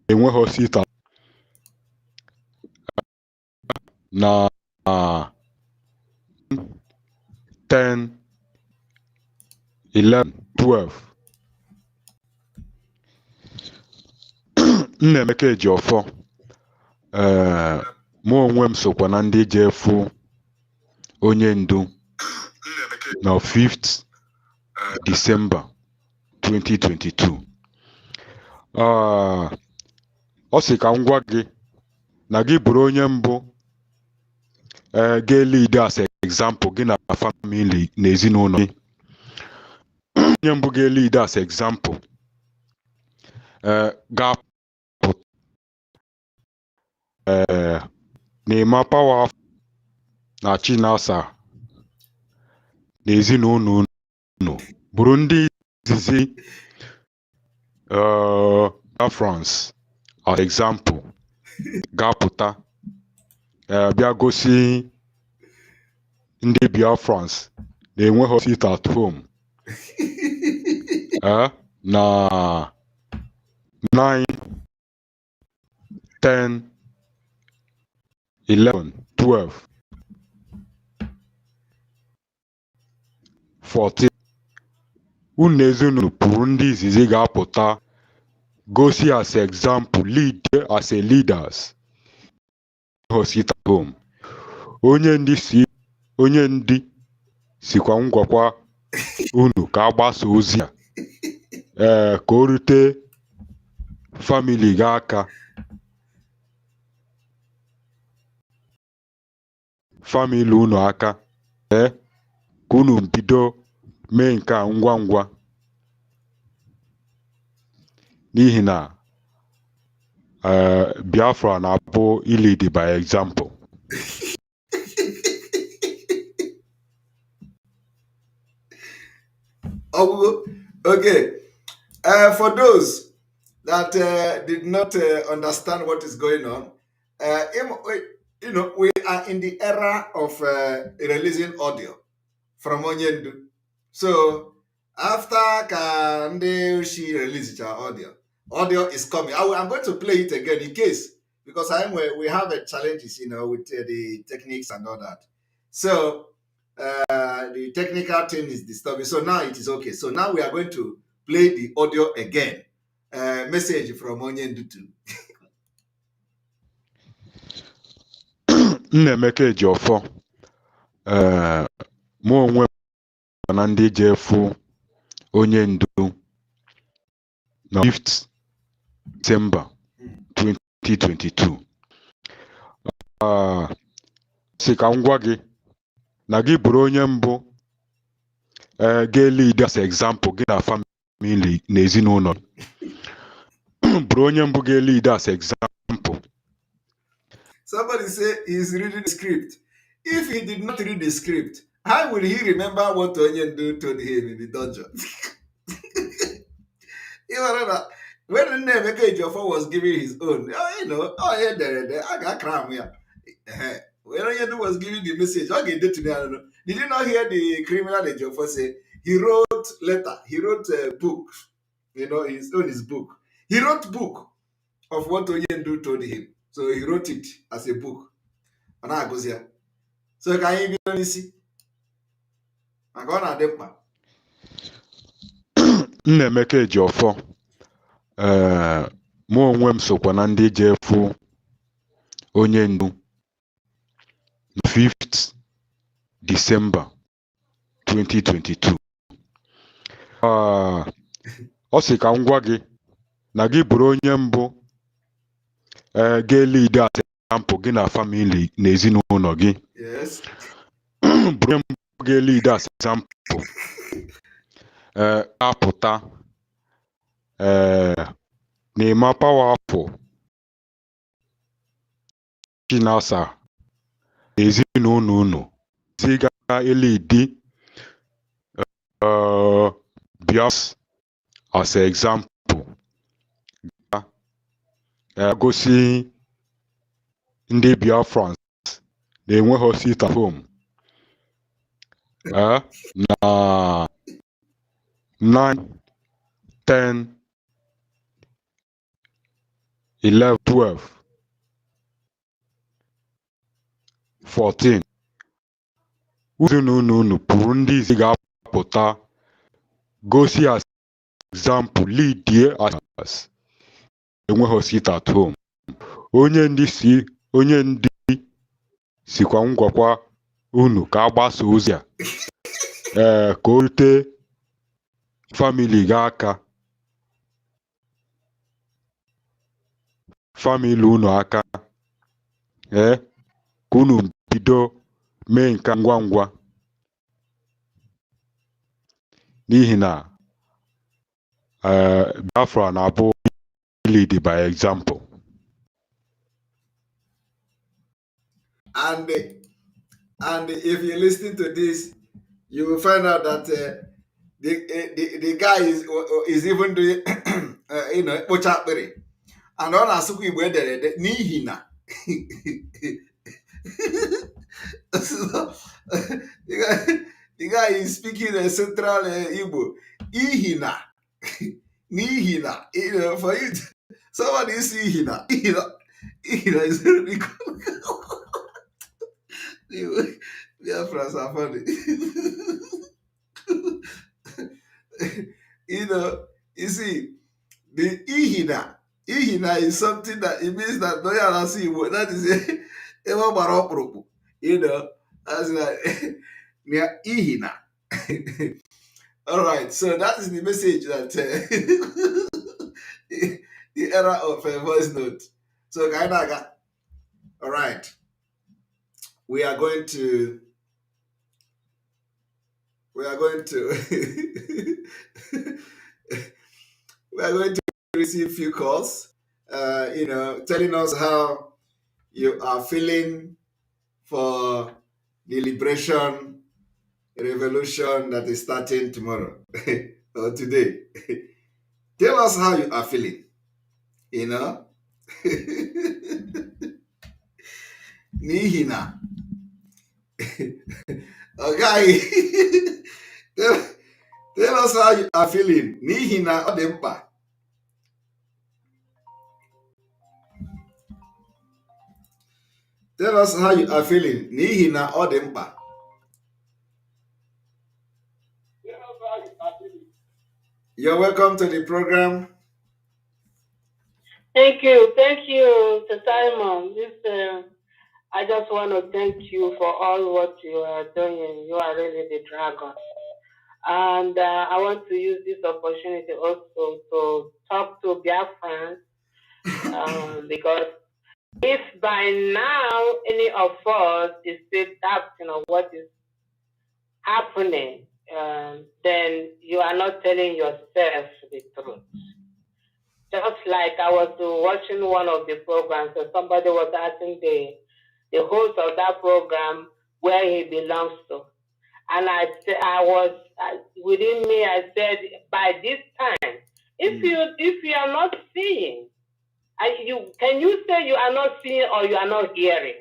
enweghị sita na 10, 11, 12. Nnaemeka Ejiofor mụ onwe m sokwa na ndị ji efu onye ndu na 5th December 2022. Ọ sị ka m gwa gị na gị bụrụ onye mbụ ga-lead as example gị na family na ezinụlọ gị. Onye mbụ ga-lead as example ga-apụta n'ịma power na Chinasa na ezinụlọ unu bụrụ ndị izizi France as example ga-apụta bịa gosi ndị Biafrans na-enweghị sit at home na 9, 10, 11, 12, 14. Unu ezinụlọ pụrụ ndị izizi ga-apụta gosi as example, lead as a leaders sit at home. Onye ndị sikwa ngwakwa unu ka agbasa ozi a ka o rute family gị aka, family unu aka ka unu bido mee nke a ngwa ngwa, n'ihi na Biafra na-abụ lead by example. Okay. For those that did not understand what is going on, we are in the era of releasing audio from Onyendu. So after she released our audio is coming. I'm going to play it again in case, because we have a challenges, with the techniques and all that. So the technical thing is disturbing. So now it is okay. So now we are going to play the audio again. Message from Onyendu too. Nnaemeka Ejiofor mụ onwe m na ndị ji efu onye ndu na 5th December 2022. Si ka m gwa gị na gị bụrụ onye mbụ ga-lead as example gị na family na ezinụlọ bụrụ onye mbụ ga-lead as example. Somebody say he's reading the script. If he did not read the script, how will he remember what Onyendu told him in the dungeon? You know that when Nnemeka Ejiofor was giving his own, I got cram here. When Onyendu was giving the message, okay, did you not hear the criminal Ejiofor say he wrote letter, he wrote a book, his book. He wrote book of what Onyendu told him. So he wrote it as a book. And I goes here. So can you be see? I'm gonna dempa. Nnemeka Ejiofor mụ onwe m sokwa na ndị ji efu onye ndu 5th December 2022. Ọ sị ka m gwa gị na gị bụrụ onye mbụ ga-lead as example gị na family na ezinụlọ gị. Yes. Bụrụ onye mbụ ga-lead as example apụta na-eme powerful chinasa ezinụlọ unu ziga elidi Biafra as example gosi ndị Biafrans na-enweghị sit at home na 9, 10, 11, 12, 14 ezinụlọ unu pụrụ ndị izi ga-apụta gosi as example lead as enweghị sit at home. Onye ndị sikwa m gwakwa unu ka agbasa ozi a ka o rute family gị aka, family unu aka, ka unu bido mee nke ngwa ngwa n'ihi na Biafra na-abụ lead by example. And if you listen to this, you will find out that the guy is even doing kpochakpịrị. And ọ na-asụkwa Igbo ederede n'ihi na the guy is speaking a central Igbo. Ihina. Nihina. For you, somebody is Ihina. Ihina is really cool. Biafrans are funny. You see, the Ihina is something that it means that no one see Igbo. That is as like near Ihina. All right, so that is the message that the era of voice note. So Kainaga. All right, we are going to receive few calls, telling us how you are feeling for the liberation revolution that is starting tomorrow or today. Tell us how you are feeling, Nihina. Okay. Tell us how you are feeling. Nihina Odempa. Tell us how you are feeling. Nihina Odempa. You're welcome to the program. Thank you, Sir Simon. I just want to thank you for all what you are doing. You are really the dragon. And I want to use this opportunity also to talk to Biafrans Because if by now any of us is still doubting on what is happening, then you are not telling yourself the truth. Just like I was watching one of the programs, and somebody was asking the host of that program where he belongs to. And within me, I said, by this time, if you are not seeing, can you say you are not seeing or you are not hearing?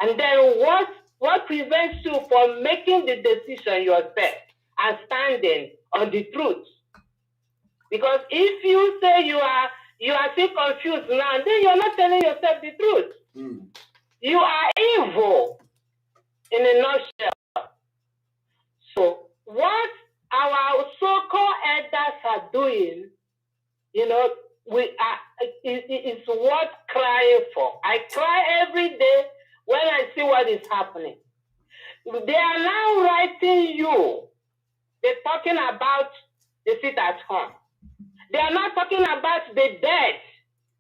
And then what prevents you from making the decision yourself and standing on the truth? Because if you say you are still confused now, then you're not telling yourself the truth. You are evil in a nutshell. So what our so-called elders are doing, is worth crying for. I cry every day when I see what is happening. They are now writing you. They're talking about the sit at home. They are not talking about the dead.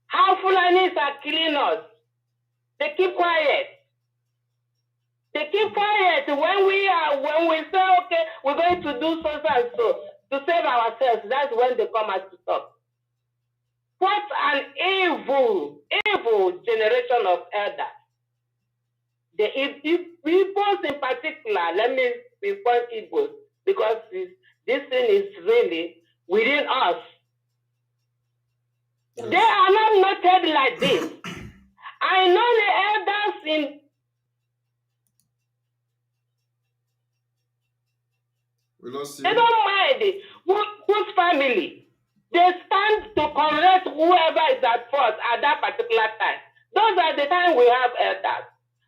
How Fulanis are killing us. They keep quiet. They keep quiet when we say, okay, we're going to do so and so to save ourselves. That's when they come out to talk. What an evil generation of elders. The Igbos in particular, let me report Igbos, because this thing is really within us. Yes. They are not noted like this. I know the elders in they don't mind whose family. They stand to correct whoever is at fault at that particular time. Those are the time we have elders,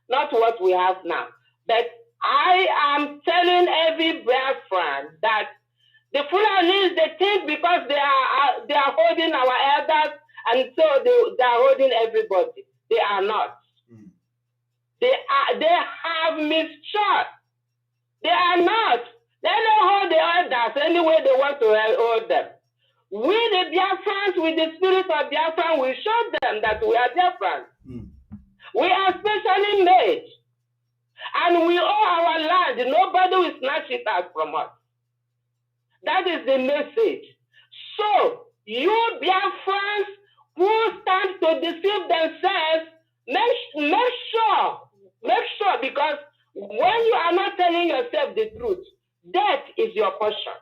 not what we have now. But I am telling every Biafran that the Fulanis, they think because they are holding our elders, and so they are holding everybody. They are not. They have mistrust. They are not. They don't hold the elders any way they want to hold them. We, the Biafrans, with the spirit of Biafran, we show them that we are Biafrans. We are specially made. And we owe our land. Nobody will snatch it out from us. That is the message. So, you Biafrans who stand to deceive themselves, make sure, because when you are not telling yourself the truth, death is your portion.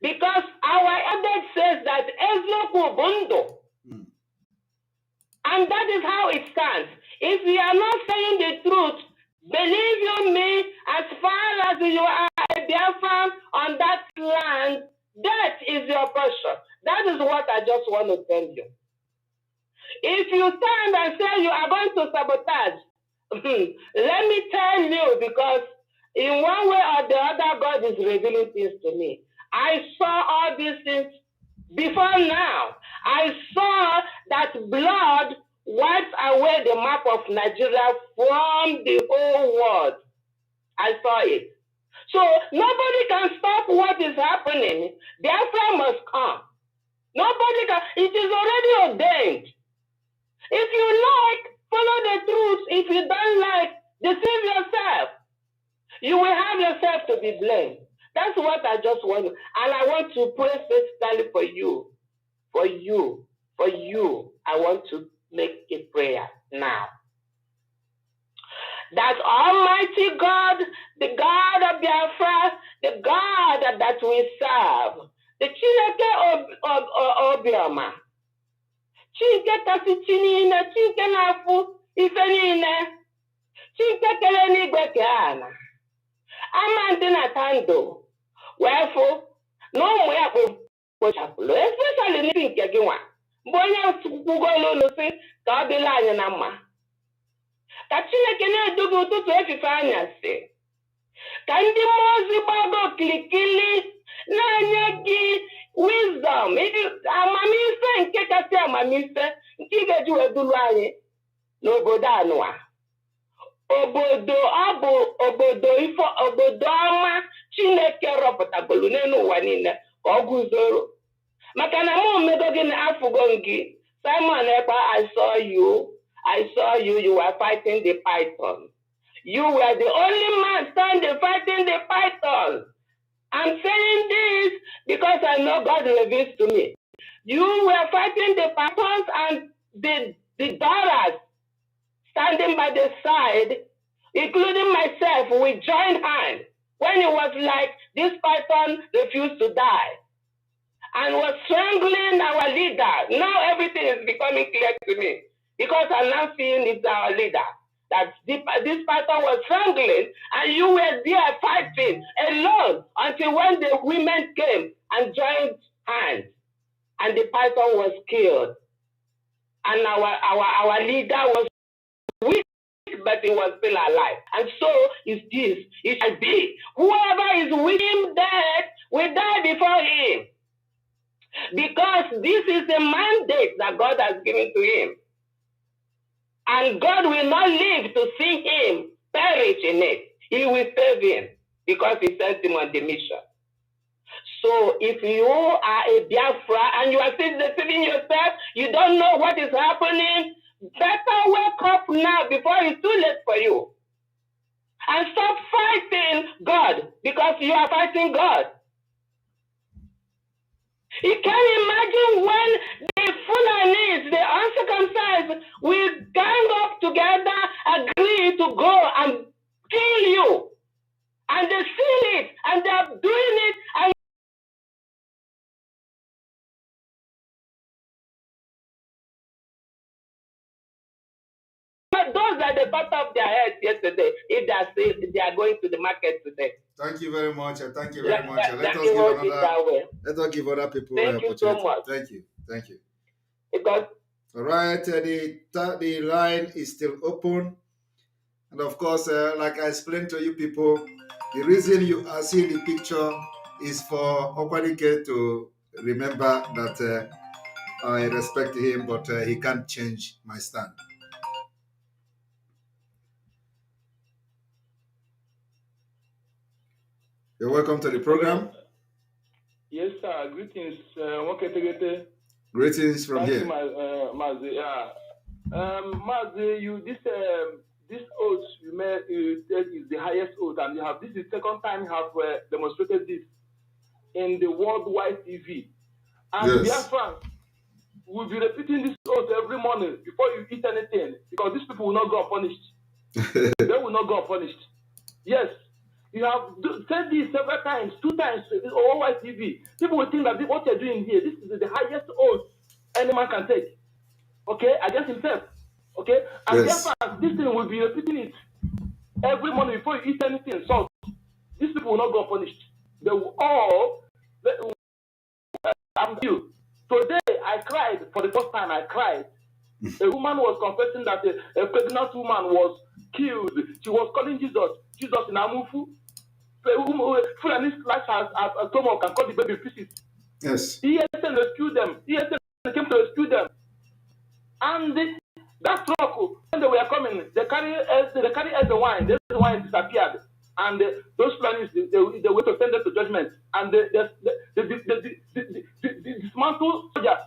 Because our adage says that Ezloku Bundo. And that is how it stands. If you are not saying the truth, believe you me, as far as you are a Biafran on that land, death is your portion. That is what I just want to tell you. If you stand and say you are going to sabotage, let me tell you, because in one way or the other, God is revealing things to me. I saw all these things before now. I saw that blood wiped away the map of Nigeria from the whole world. I saw it. So nobody can stop what is happening. Biafra must come. Nobody can. It is already ordained. If you like, follow the truth. If you don't like, deceive yourself. You will have yourself to be blamed. That's what I just want. And I want to pray specifically for you. For you. For you. I want to make a prayer now. That Almighty God, the God of Biafra, the God that we serve, the Chineke Obioma, Chineke Tasichini, Chineke Nafu, Ifenine, Chineke Keleni Gwekeana, Amandina Tando, wherefore, no more pochapulu, especially in Kagiwa. Boya Google no say, Kabila Nama. Ka Chineke na-eduga ụtụtụ efife anyasị. Ka ndị mmụọ ozi gbago okirikiri na-enye gị wisdom, amamife nke kasị amamife nke ị ga-eji wee duru anyị n'obodo anụwa. Obodo ọ bụ obodo ọma Chineke rọpụtagolu n'elu ụwa niile ka ọ guzoro. Maka na mụ mego Ogin Afugongi, Simon Ekpa, I saw you. You were fighting the python. You were the only man standing fighting the python. I'm saying this because I know God reveals to me. You were fighting the pythons and the daughters standing by the side, including myself, we joined hands when it was like this python refused to die and was strangling our leader. Now everything is becoming clear to me because I'm now seeing it's our leader. That this python was strangling and you were there fighting alone until when the women came and joined hands and the python was killed. And our leader was weak, but he was still alive. And so is this. It shall be. Whoever is with him dead will die before him. Because this is a mandate that God has given to him. And God will not live to see him perish in it. He will save him because he sent him on the mission. So if you are a Biafra and you are still deceiving yourself, you don't know what is happening, better wake up now before it's too late for you. And stop fighting God because you are fighting God. You can imagine when the Fulanis, the uncircumcised, will gang up together, agree to go and kill you. And they feel it, and they are doing it, and those that they cut off their heads yesterday, if they are going to the market today. Thank you very much. Thank you very much. Let us give other people Thank you so much. Thank you. Thank you. Because all right, the line is still open. And of course, like I explained to you people, the reason you are seeing the picture is for Okwadike to remember that I respect him, but he can't change my stand. You're welcome to the program. Yes, sir. Greetings. Greetings from here. Mazi. Mazi, this oath you said is the highest oath, and this is the second time you have demonstrated this in the worldwide TV. And yes. Biafra will be repeating this oath every morning before you eat anything, because these people will not go unpunished. They will not go unpunished. Yes. You have said this several times, 2 times, on worldwide TV. People will think that what you're doing here, this is the highest oath any man can take. Okay? Against himself. Okay? And therefore, this thing will be repeating it every morning before you eat anything. So, these people will not go unpunished. They will all, I'm you. Today, I cried, for the first time, I cried. A woman was confessing that a pregnant woman was killed. She was calling Jesus in Amufu. Fulani slash her stomach and cut the baby pieces. Yes. ESN rescued them. ESN came to rescue them. And that truck, when they were coming, they carry the wine. The wine disappeared. And those Fulanis, they were to send them to judgment. And the dismantled soldiers.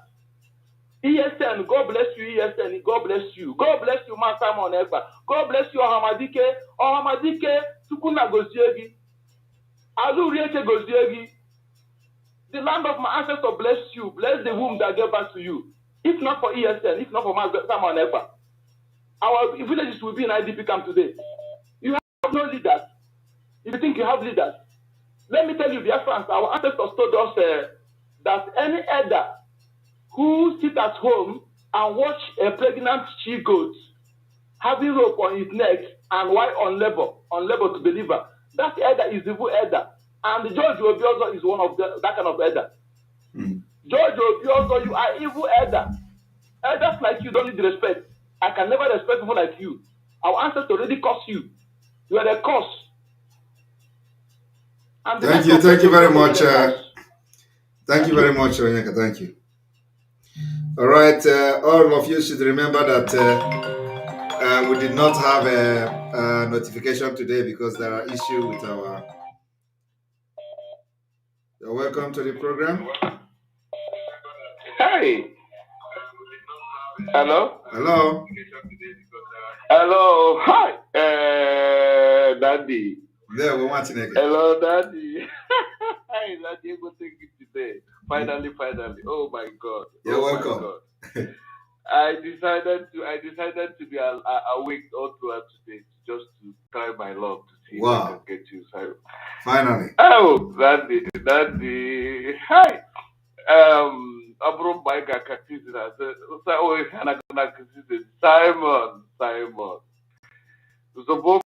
ESN, God bless you, ESN, God bless you. God bless you, Man Simon Ekpa. God bless you, Ohamadike, Sukuna Goziegi. Alurieke Goziegi. The land of my ancestors bless you. Bless the womb that gave back to you. If not for ESN, if not for Man Simon Ekpa, our villages will be in IDP camp today. You have no leaders. If you think you have leaders, let me tell you, dear friends, our ancestors told us that any elder who sit at home and watch a pregnant she-goat having rope on his neck and while on labor to deliver, that elder is the evil elder. And George Obiozo is one of that kind of elder. George Obiozo, you are evil elder. Elders like you don't need respect. I can never respect people like you. Our ancestors already cursed you. You are a curse. Thank you very much. Thank you very much, Onyeka. Thank you. All right, all of you should remember that we did not have a notification today because there are issues with our. You're welcome to the program. Hey. Hello? Hello? Hello. Hi. Daddy. There, we're watching again. Hello, Daddy. Hi, Daddy. Able to take it today. Finally. Oh my God. You're welcome. My God. I decided to be awake all throughout today just to try my luck to see if I can get you. So, finally. Oh, Daddy. Hi. Abro Maiga Katizina. Simon. So both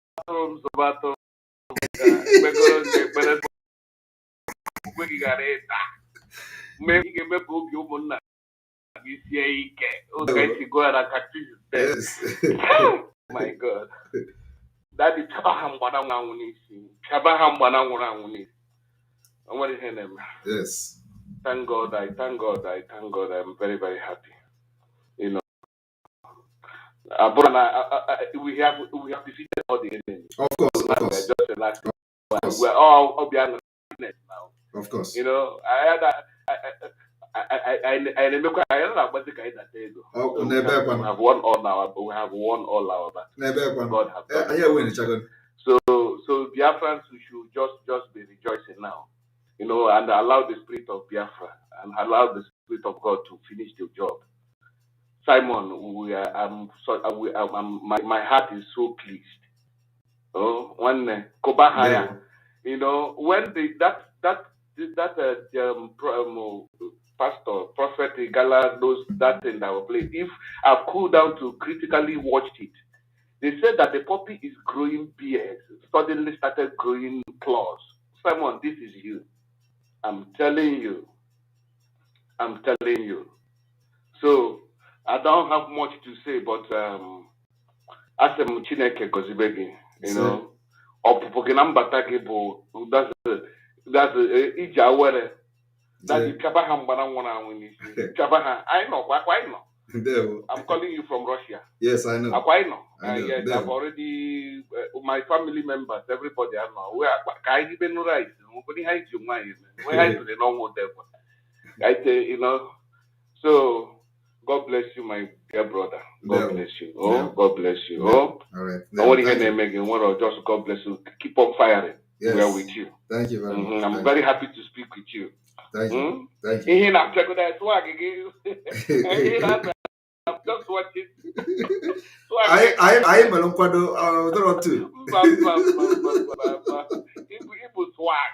Yes. My God. That is Yes. Thank God. I'm very, very happy. You know, we have defeated all the enemies. Of course. We're just relaxing. We're all behind now. Of course. You know, I remember I don't know what the guy that day. Oh, we have won all our battles. God has done. So Biafrans, we should just be rejoicing now, you know, and allow the spirit of Biafra and allow the spirit of God to finish the job. Simon, my heart is so pleased. Oh, when Kobahaya, you know, when pastor, prophet Igala knows that thing that was played. If I've cooled down to critically watched it, they said that the puppy is growing beards, suddenly started growing claws. Simon, this is you. I'm telling you. So I don't have much to say, but as a Chineke Gozibegi, you know, that's Ijawere. That's Chabaha Chabaha. I know. I'm calling you from Russia. Yes, I know. I know. Yes, I've already, my family members, everybody I know. We are even right. Nobody hides your mind. We hide to the normal devil. I say, you know, so God bless you, my dear brother. God bless you. Oh, God bless you. Oh, all right. I want to hear them again. Just God bless you. Keep on firing. Yes. We are with you. Thank you very much. I'm very happy to speak with you. Thank you. Thank you. I'm just watching. I am a Lonquado, there are two. Igbo swag.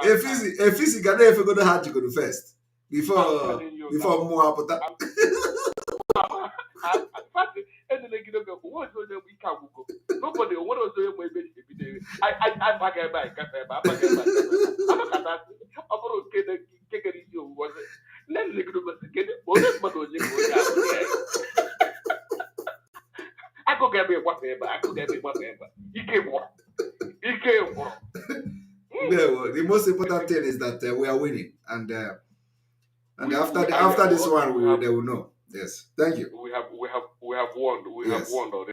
If easy, Ghana, if you go to hard, you go to first before more happen. Nobody what was doing my baby. I pack a bike, I'm take it easy. Was it? Then they could get it. I could get me whatever. You came what? The most important thing is that we are winning, and after this one, they will know. Yes, thank you. We have won. We have won already.